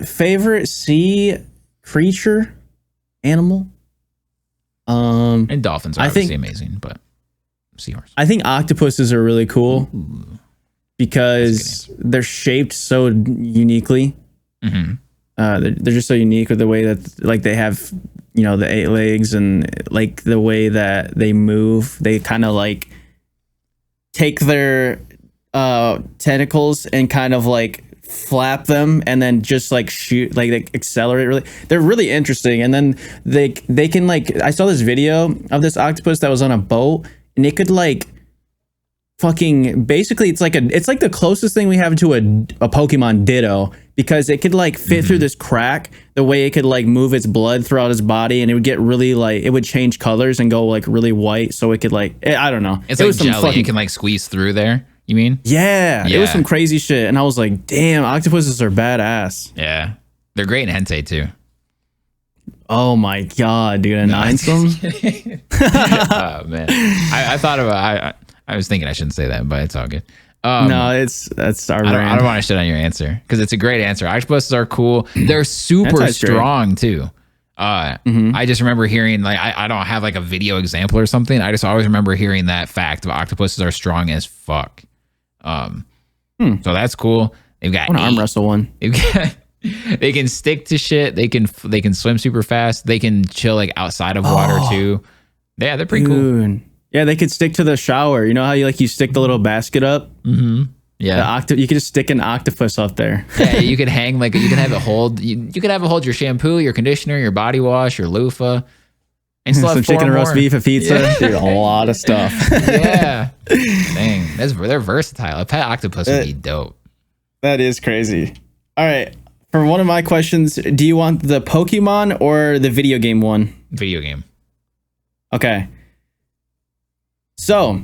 Favorite sea creature, animal. And dolphins are obviously amazing, but seahorse. I think octopuses are really cool because they're shaped so uniquely. Mm-hmm. They're just so unique with the way that like they have, the 8 legs and like the way that they move. They kind of like take their tentacles and kind of like flap them and then just like shoot, like they accelerate. Really, they're really interesting. And then they can like, I saw this video of this octopus that was on a boat and it could like fucking basically it's like the closest thing we have to a Pokemon Ditto, because it could like fit through this crack the way it could like move its blood throughout its body, and it would get really like, it would change colors and go like really white, so it could like, I don't know, it's like jelly. You can like squeeze through there, you mean? Yeah, it was some crazy shit, and I was like, damn, octopuses are badass. Yeah, they're great in hentai too. Oh my god, dude, a ninesome. Oh man, I thought about I was thinking I shouldn't say that, but it's all good. No, that's our brand. I don't want to shit on your answer because it's a great answer. Octopuses are cool. They're super strong too. I just remember hearing, like, I don't have like a video example or something. I just always remember hearing that fact of octopuses are strong as fuck. So that's cool. They've got, I want to arm wrestle one. They can stick to shit. They can swim super fast. They can chill like outside of water too. Yeah, they're pretty cool. Yeah, they could stick to the shower. You know how you stick the little basket up? Mm-hmm. Yeah. You could just stick an octopus up there. Yeah, you could hang like, you can have it hold. You could have it hold your shampoo, your conditioner, your body wash, your loofah, and still some have chicken and roast beef, a pizza. Yeah. Dude, a lot of stuff. Yeah. Dang, they're versatile. A pet octopus would be dope. That is crazy. All right. For one of my questions, do you want the Pokemon or the video game one? Video game. Okay. So,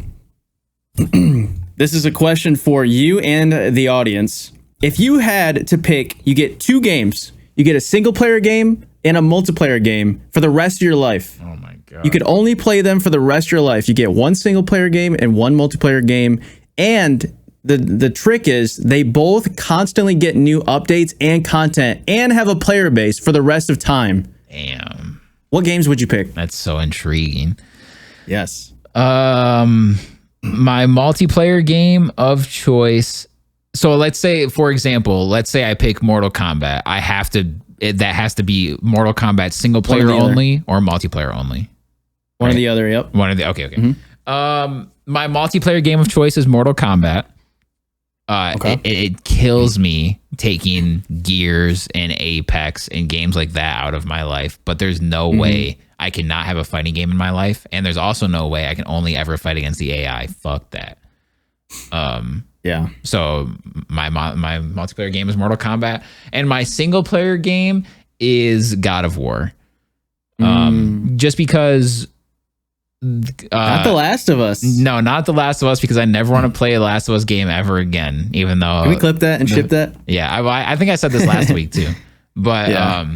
this is a question for you and the audience. If you had to pick, you get 2 games. You get a single player game and a multiplayer game for the rest of your life. Oh my God. You could only play them for the rest of your life. You get 1 single player game and 1 multiplayer game. And the trick is they both constantly get new updates and content and have a player base for the rest of time. Damn. What games would you pick? That's so intriguing. Yes. My multiplayer game of choice. So let's say, for example, I pick Mortal Kombat. That has to be Mortal Kombat single player only or multiplayer only. One or the other. Yep. Okay. Mm-hmm. My multiplayer game of choice is Mortal Kombat. It kills me taking Gears and Apex and games like that out of my life, but there's no way I cannot have a fighting game in my life, and there's also no way I can only ever fight against the AI. Fuck that. Yeah. So my multiplayer game is Mortal Kombat, and my single player game is God of War. Just because. Not The Last of Us. No, not The Last of Us, because I never want to play a Last of Us game ever again. Even though, can we clip that and ship that? Yeah, I think I said this last week too, but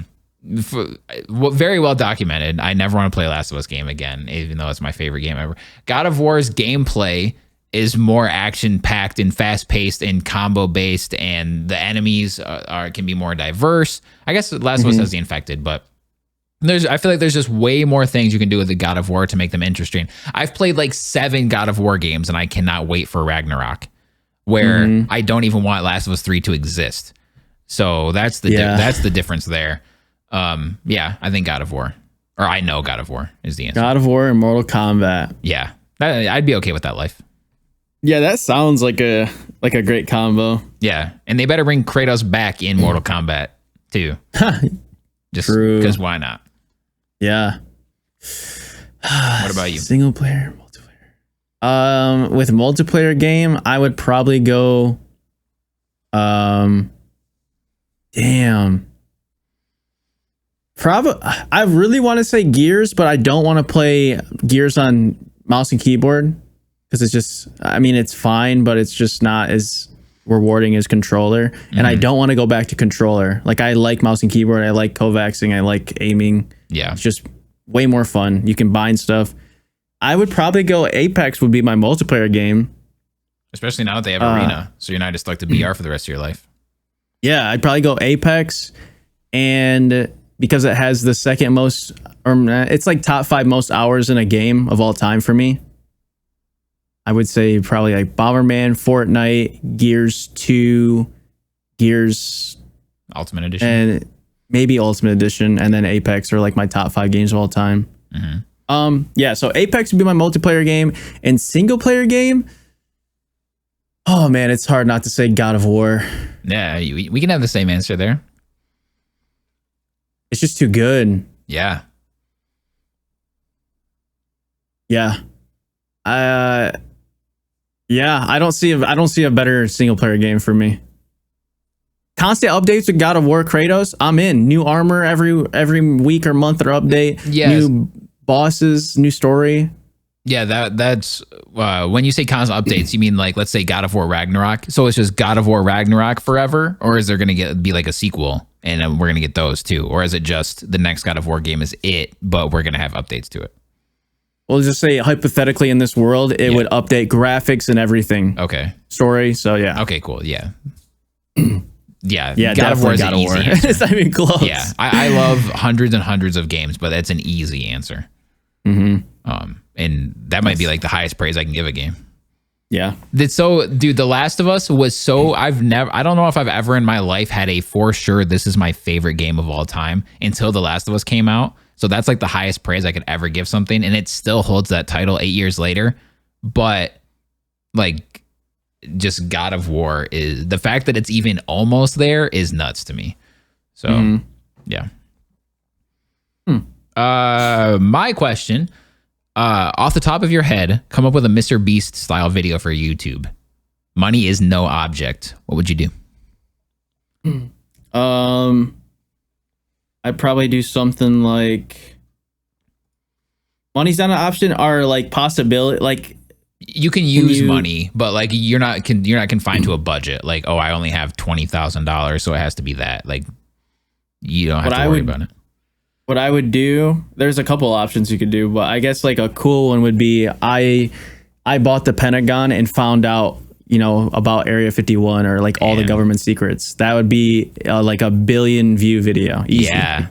very well documented. I never want to play a Last of Us game again, even though it's my favorite game ever. God of War's gameplay is more action packed and fast paced and combo based, and the enemies can be more diverse. I guess Last of Us has the infected, but. I feel like there's just way more things you can do with the God of War to make them interesting. I've played like 7 God of War games, and I cannot wait for Ragnarok, where I don't even want Last of Us 3 to exist. So that's the difference there. I think God of War, or I know God of War is the answer. God of War and Mortal Kombat. Yeah, I'd be okay with that life. Yeah, that sounds like a Like a great combo. Yeah, and they better bring Kratos back in Mortal Kombat too. Just because why not? Yeah. What about you? Single player, multiplayer. With multiplayer game, I would probably go. Probably. I really want to say Gears, but I don't want to play Gears on mouse and keyboard because it's just. I mean, it's fine, but it's just not as rewarding as controller. And I don't want to go back to controller. Like I like mouse and keyboard. I like Kovaxing. I like aiming. Yeah, it's just way more fun. You can bind stuff. I would probably go Apex would be my multiplayer game. Especially now that they have Arena. So you're not just stuck to BR for the rest of your life. Yeah, I'd probably go Apex. And because it has the second most, or it's like top 5 most hours in a game of all time for me. I would say probably like Bomberman, Fortnite, Gears 2, Gears Ultimate Edition. And maybe Ultimate Edition, and then Apex are like my top 5 games of all time. Yeah, so Apex would be my multiplayer game. And single player game, oh man, it's hard not to say God of War. Yeah, we can have the same answer there. It's just too good. Yeah. Yeah. Yeah, I don't see a better single player game for me. Constant updates with God of War Kratos, I'm in. New armor every week or month or update. Yes. New bosses, new story. Yeah, that's when you say constant updates, you mean like, let's say God of War Ragnarok. So it's just God of War Ragnarok forever, or is there going to be like a sequel and we're going to get those too, or is it just the next God of War game is it, but we're going to have updates to it? We'll just say hypothetically in this world, it would update graphics and everything. Okay. Story. So yeah. Okay. Cool. Yeah. Yeah. God of War is an easy answer. It's not even close. Yeah. I love hundreds and hundreds of games, but that's an easy answer. And that might be like the highest praise I can give a game. Yeah. So, dude, The Last of Us was so, I don't know if I've ever in my life had a for sure this is my favorite game of all time until The Last of Us came out. So that's like the highest praise I could ever give something. And it still holds that title 8 years later. But like just God of War is, the fact that it's even almost there is nuts to me. So, yeah. My question, off the top of your head, come up with a Mr. Beast style video for YouTube. Money is no object. What would you do? I'd probably do something like money's not an option or like possibility. Like you can use money, but like you're not confined to a budget. Like, oh, I only have $20,000, so it has to be that. Like you don't have to worry about it. What I would do, there's a couple options you could do, but I guess like a cool one would be I bought the Pentagon and found out, about Area 51 or like all the government secrets. That would be like a 1 billion view video. Easy. Yeah.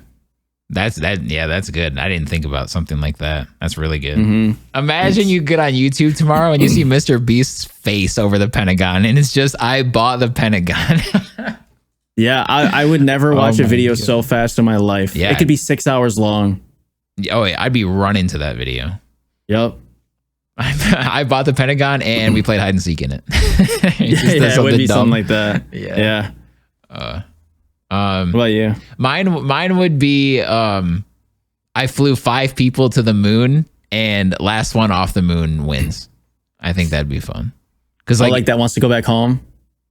That's good. I didn't think about something like that. That's really good. Imagine you get on YouTube tomorrow and you see Mr. Beast's face over the Pentagon and it's just, I bought the Pentagon. Yeah, I would never watch a video so fast in my life. Yeah. It could be 6 hours long. Oh, yeah, I'd be running to that video. Yep. I bought the Pentagon and we played hide and seek in it. It would be something like that. Yeah. What about you? Mine would be I flew 5 people to the moon and last one off the moon wins. I think that'd be fun. Because like that wants to go back home.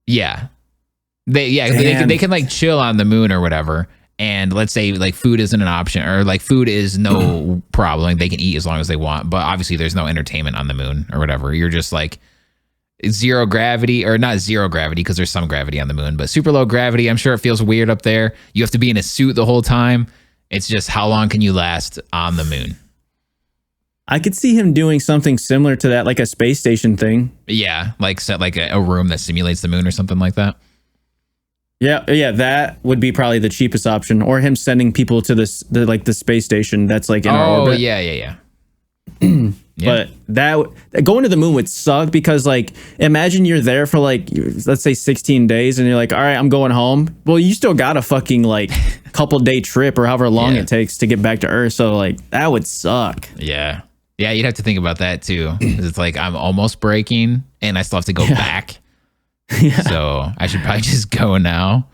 Yeah. They can like chill on the moon or whatever. And let's say like food isn't an option or like food is no problem. Like, they can eat as long as they want. But obviously there's no entertainment on the moon or whatever. You're just like zero gravity, or not zero gravity because there's some gravity on the moon, but super low gravity. I'm sure it feels weird up there. You have to be in a suit the whole time. It's just how long can you last on the moon? I could see him doing something similar to that, like a space station thing. Yeah, like set like a room that simulates the moon or something like that. Yeah, that would be probably the cheapest option, or him sending people to the space station that's like in our orbit. Yeah. But that going to the moon would suck because like imagine you're there for like let's say 16 days and you're like, all right, I'm going home. Well, you still got a fucking like couple day trip or however long it takes to get back to Earth. So like that would suck. Yeah, you'd have to think about that too. 'Cause it's like I'm almost breaking and I still have to go back. Yeah. So I should probably just go now.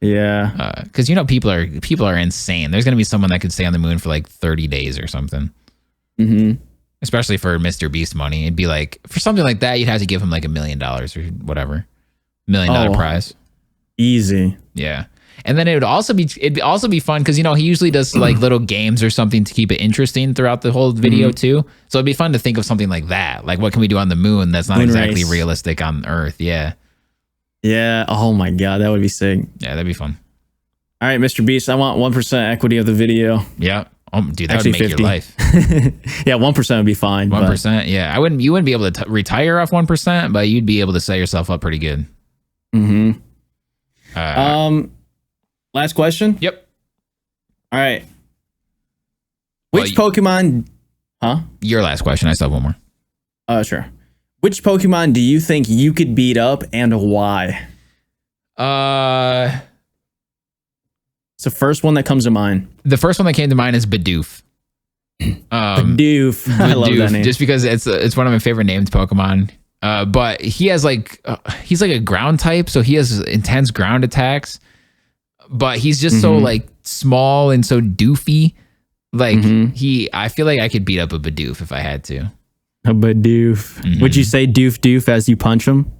Yeah. Because people are insane. There's gonna be someone that could stay on the moon for like 30 days or something. Mm-hmm. Especially for Mr. Beast money, it'd be like for something like that, you'd have to give him like $1 million or whatever, $1 million prize. Easy. Yeah. And then it'd also be fun because he usually does like little games or something to keep it interesting throughout the whole video too. So it'd be fun to think of something like that. Like what can we do on the moon that's not exactly realistic on Earth? Yeah. Yeah. Oh my God, that would be sick. Yeah, that'd be fun. All right, Mr. Beast, I want 1% equity of the video. Yeah. Oh, dude, that Actually, would make 50. your life. Yeah, 1% would be fine. 1%. Yeah, you wouldn't be able to retire off 1%, but you'd be able to set yourself up pretty good. Mm-hmm. Last question. Yep. All right. Which Pokemon? Huh? Your last question. I still have one more. Sure. Which Pokemon do you think you could beat up and why? It's the first one that comes to mind. The first one that came to mind is Bidoof. Bidoof. I love that name. Just because it's one of my favorite named Pokemon. But he has he's like a ground type, so he has intense ground attacks. But he's just so like small and so doofy. Like I feel like I could beat up a Bidoof if I had to. A Bidoof. Would you say doof as you punch him?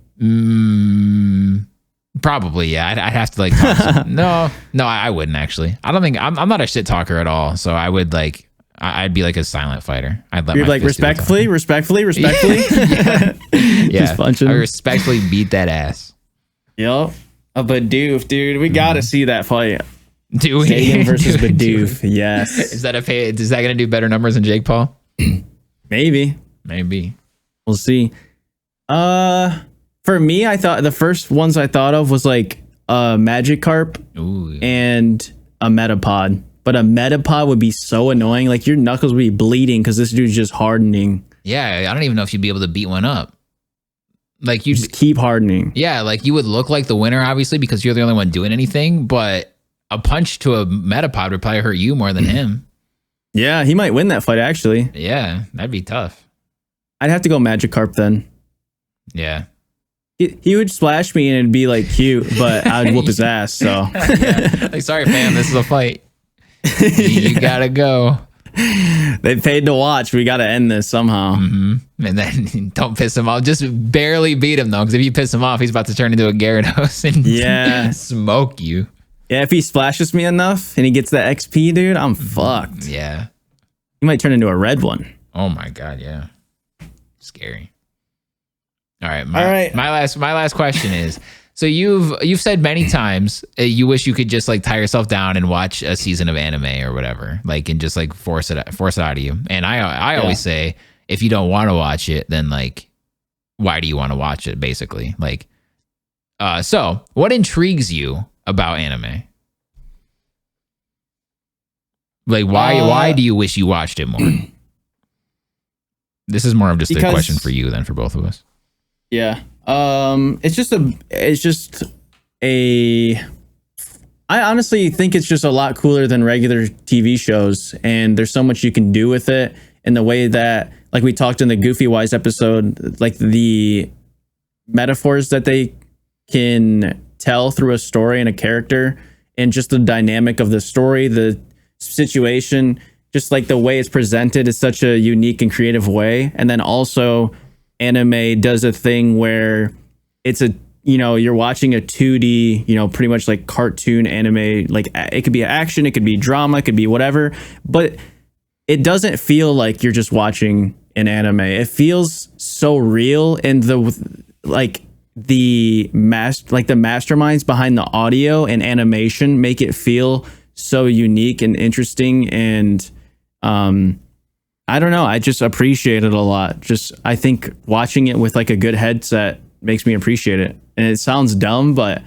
Probably, yeah. I'd have to like talk no, I wouldn't actually. I don't think I'm not a shit talker at all. So I would I'd be like a silent fighter. You're like respectfully. Yeah. Just punch him. I respectfully beat that ass. Yep. A Bidoof, dude. We gotta see that fight. Do we? Stadium versus Bidoof. Yes. Is that gonna do better numbers than Jake Paul? Maybe. We'll see. For me, I thought the first ones I thought of was like a Magikarp and a Metapod. But a Metapod would be so annoying. Like your knuckles would be bleeding because this dude's just hardening. Yeah, I don't even know if you'd be able to beat one up. Like you just keep hardening. Yeah, like you would look like the winner, obviously, because you're the only one doing anything. But a punch to a Metapod would probably hurt you more than him. Yeah, he might win that fight, actually. Yeah, that'd be tough. I'd have to go Magikarp then. Yeah. He would splash me and it'd be like cute, but I'd whoop his ass. So, yeah. Like, sorry, fam, this is a fight. You gotta go. They paid to watch. We gotta end this somehow. And then don't piss him off. Just barely beat him though, because if you piss him off, he's about to turn into a Gyarados and smoke you. Yeah, if he splashes me enough and he gets that XP, dude, I'm fucked. Yeah, he might turn into a red one. Oh my god, yeah, scary. All right, my last question is: so you've said many times you wish you could just like tie yourself down and watch a season of anime or whatever, like and just like force it out of you. And I always say, if you don't want to watch it, then like, why do you want to watch it? Basically, like, so what intrigues you about anime? Like, why do you wish you watched it more? This is more of just a question for you than for both of us. Yeah. It's just I honestly think it's just a lot cooler than regular TV shows, and there's so much you can do with it in the way that, like we talked in the Goofy Wise episode, like the metaphors that they can tell through a story and a character, and just the dynamic of the story, the situation, just like the way it's presented is such a unique and creative way. And then also anime does a thing where it's you're watching a 2D, pretty much like cartoon anime. Like it could be action, it could be drama, it could be whatever, but it doesn't feel like you're just watching an anime. It feels so real, and the masterminds behind the audio and animation make it feel so unique and interesting. And I don't know, I just appreciate it a lot. I think watching it with like a good headset makes me appreciate it. And it sounds dumb, but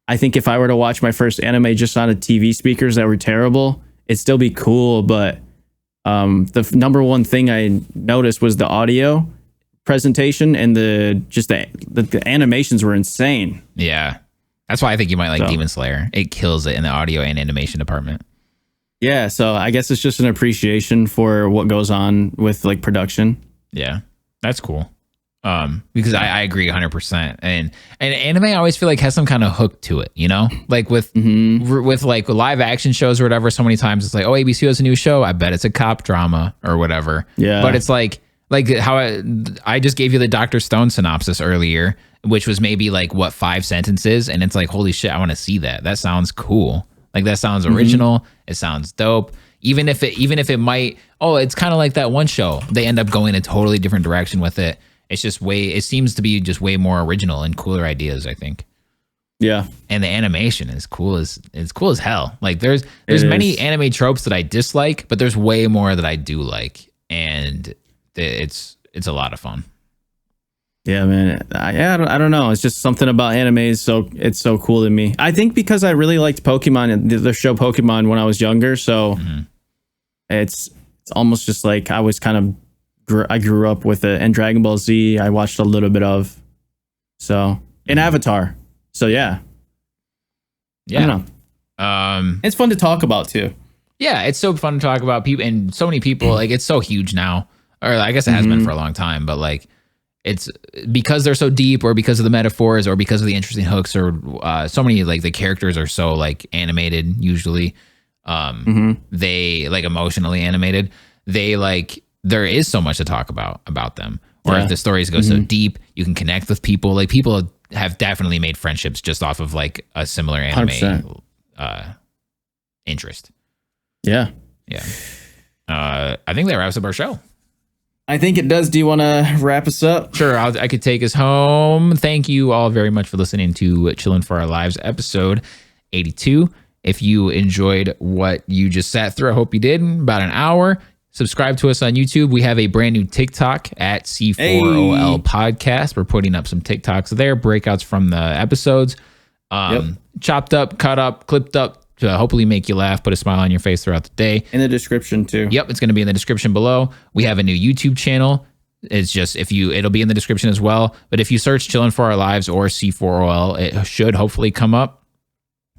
I think if I were to watch my first anime just on a TV speakers that were terrible, it'd still be cool. But the number one thing I noticed was the audio presentation, and the animations were insane. Yeah, that's why I think you might like Demon Slayer. It kills it in the audio and animation department. Yeah, so I guess it's just an appreciation for what goes on with like production. Yeah, that's cool. Because I agree 100%. And anime, I always feel like has some kind of hook to it, you know, like with like live action shows or whatever. So many times it's like, oh, ABC has a new show. I bet it's a cop drama or whatever. Yeah. But it's like how I just gave you the Dr. Stone synopsis earlier, which was maybe like 5 sentences. And it's like, holy shit, I want to see that. That sounds cool. Like that sounds original. It sounds dope. Even if it might, it's kind of like that one show. They end up going a totally different direction with it. It's just it seems to be just way more original and cooler ideas, I think. Yeah. And the animation is cool as hell. Like there's many anime tropes that I dislike, but there's way more that I do like. And it's a lot of fun. Yeah, man. I don't know. It's just something about anime it's so cool to me. I think because I really liked Pokemon and the show Pokemon when I was younger, so it's almost just like I was kind of I grew up with it. And Dragon Ball Z I watched a little bit of. So, and Avatar. So yeah. I don't know. It's fun to talk about too. Yeah, it's so fun to talk about people and so many people. Like it's so huge now, or I guess it has been for a long time. But like, it's because they're so deep, or because of the metaphors, or because of the interesting hooks, or so many like the characters are so like animated. Usually, they like emotionally animated. They like there is so much to talk about them. Or if the stories go so deep, you can connect with people. Like people have definitely made friendships just off of like a similar anime interest. Yeah. I think that wraps up our show. I think it does. Do you want to wrap us up? Sure. I could take us home. Thank you all very much for listening to Chillin' for Our Lives episode 82. If you enjoyed what you just sat through, I hope you did. About an hour. Subscribe to us on YouTube. We have a brand new TikTok at C4OL Podcast. We're putting up some TikToks there, breakouts from the episodes, chopped up, cut up, clipped up to hopefully make you laugh, put a smile on your face throughout the day. In the description too. Yep, it's going to be in the description below. We have a new YouTube channel. It's just it'll be in the description as well. But if you search Chillin' for Our Lives or C4OL, it should hopefully come up.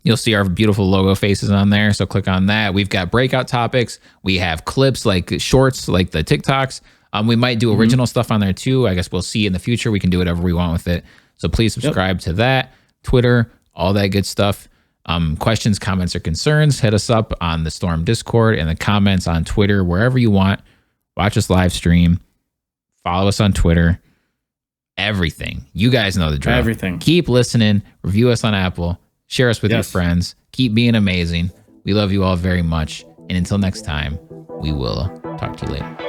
You'll see our beautiful logo faces on there. So click on that. We've got breakout topics. We have clips like shorts, like the TikToks. We might do original stuff on there too. I guess we'll see in the future. We can do whatever we want with it. So please subscribe to that. Twitter, all that good stuff. Questions, comments, or concerns, hit us up on the Storm Discord and the comments on Twitter, wherever you want. Watch us live stream. Follow us on Twitter. Everything. You guys know the drill. Everything. Keep listening. Review us on Apple. Share us with your friends. Keep being amazing. We love you all very much. And until next time, we will talk to you later.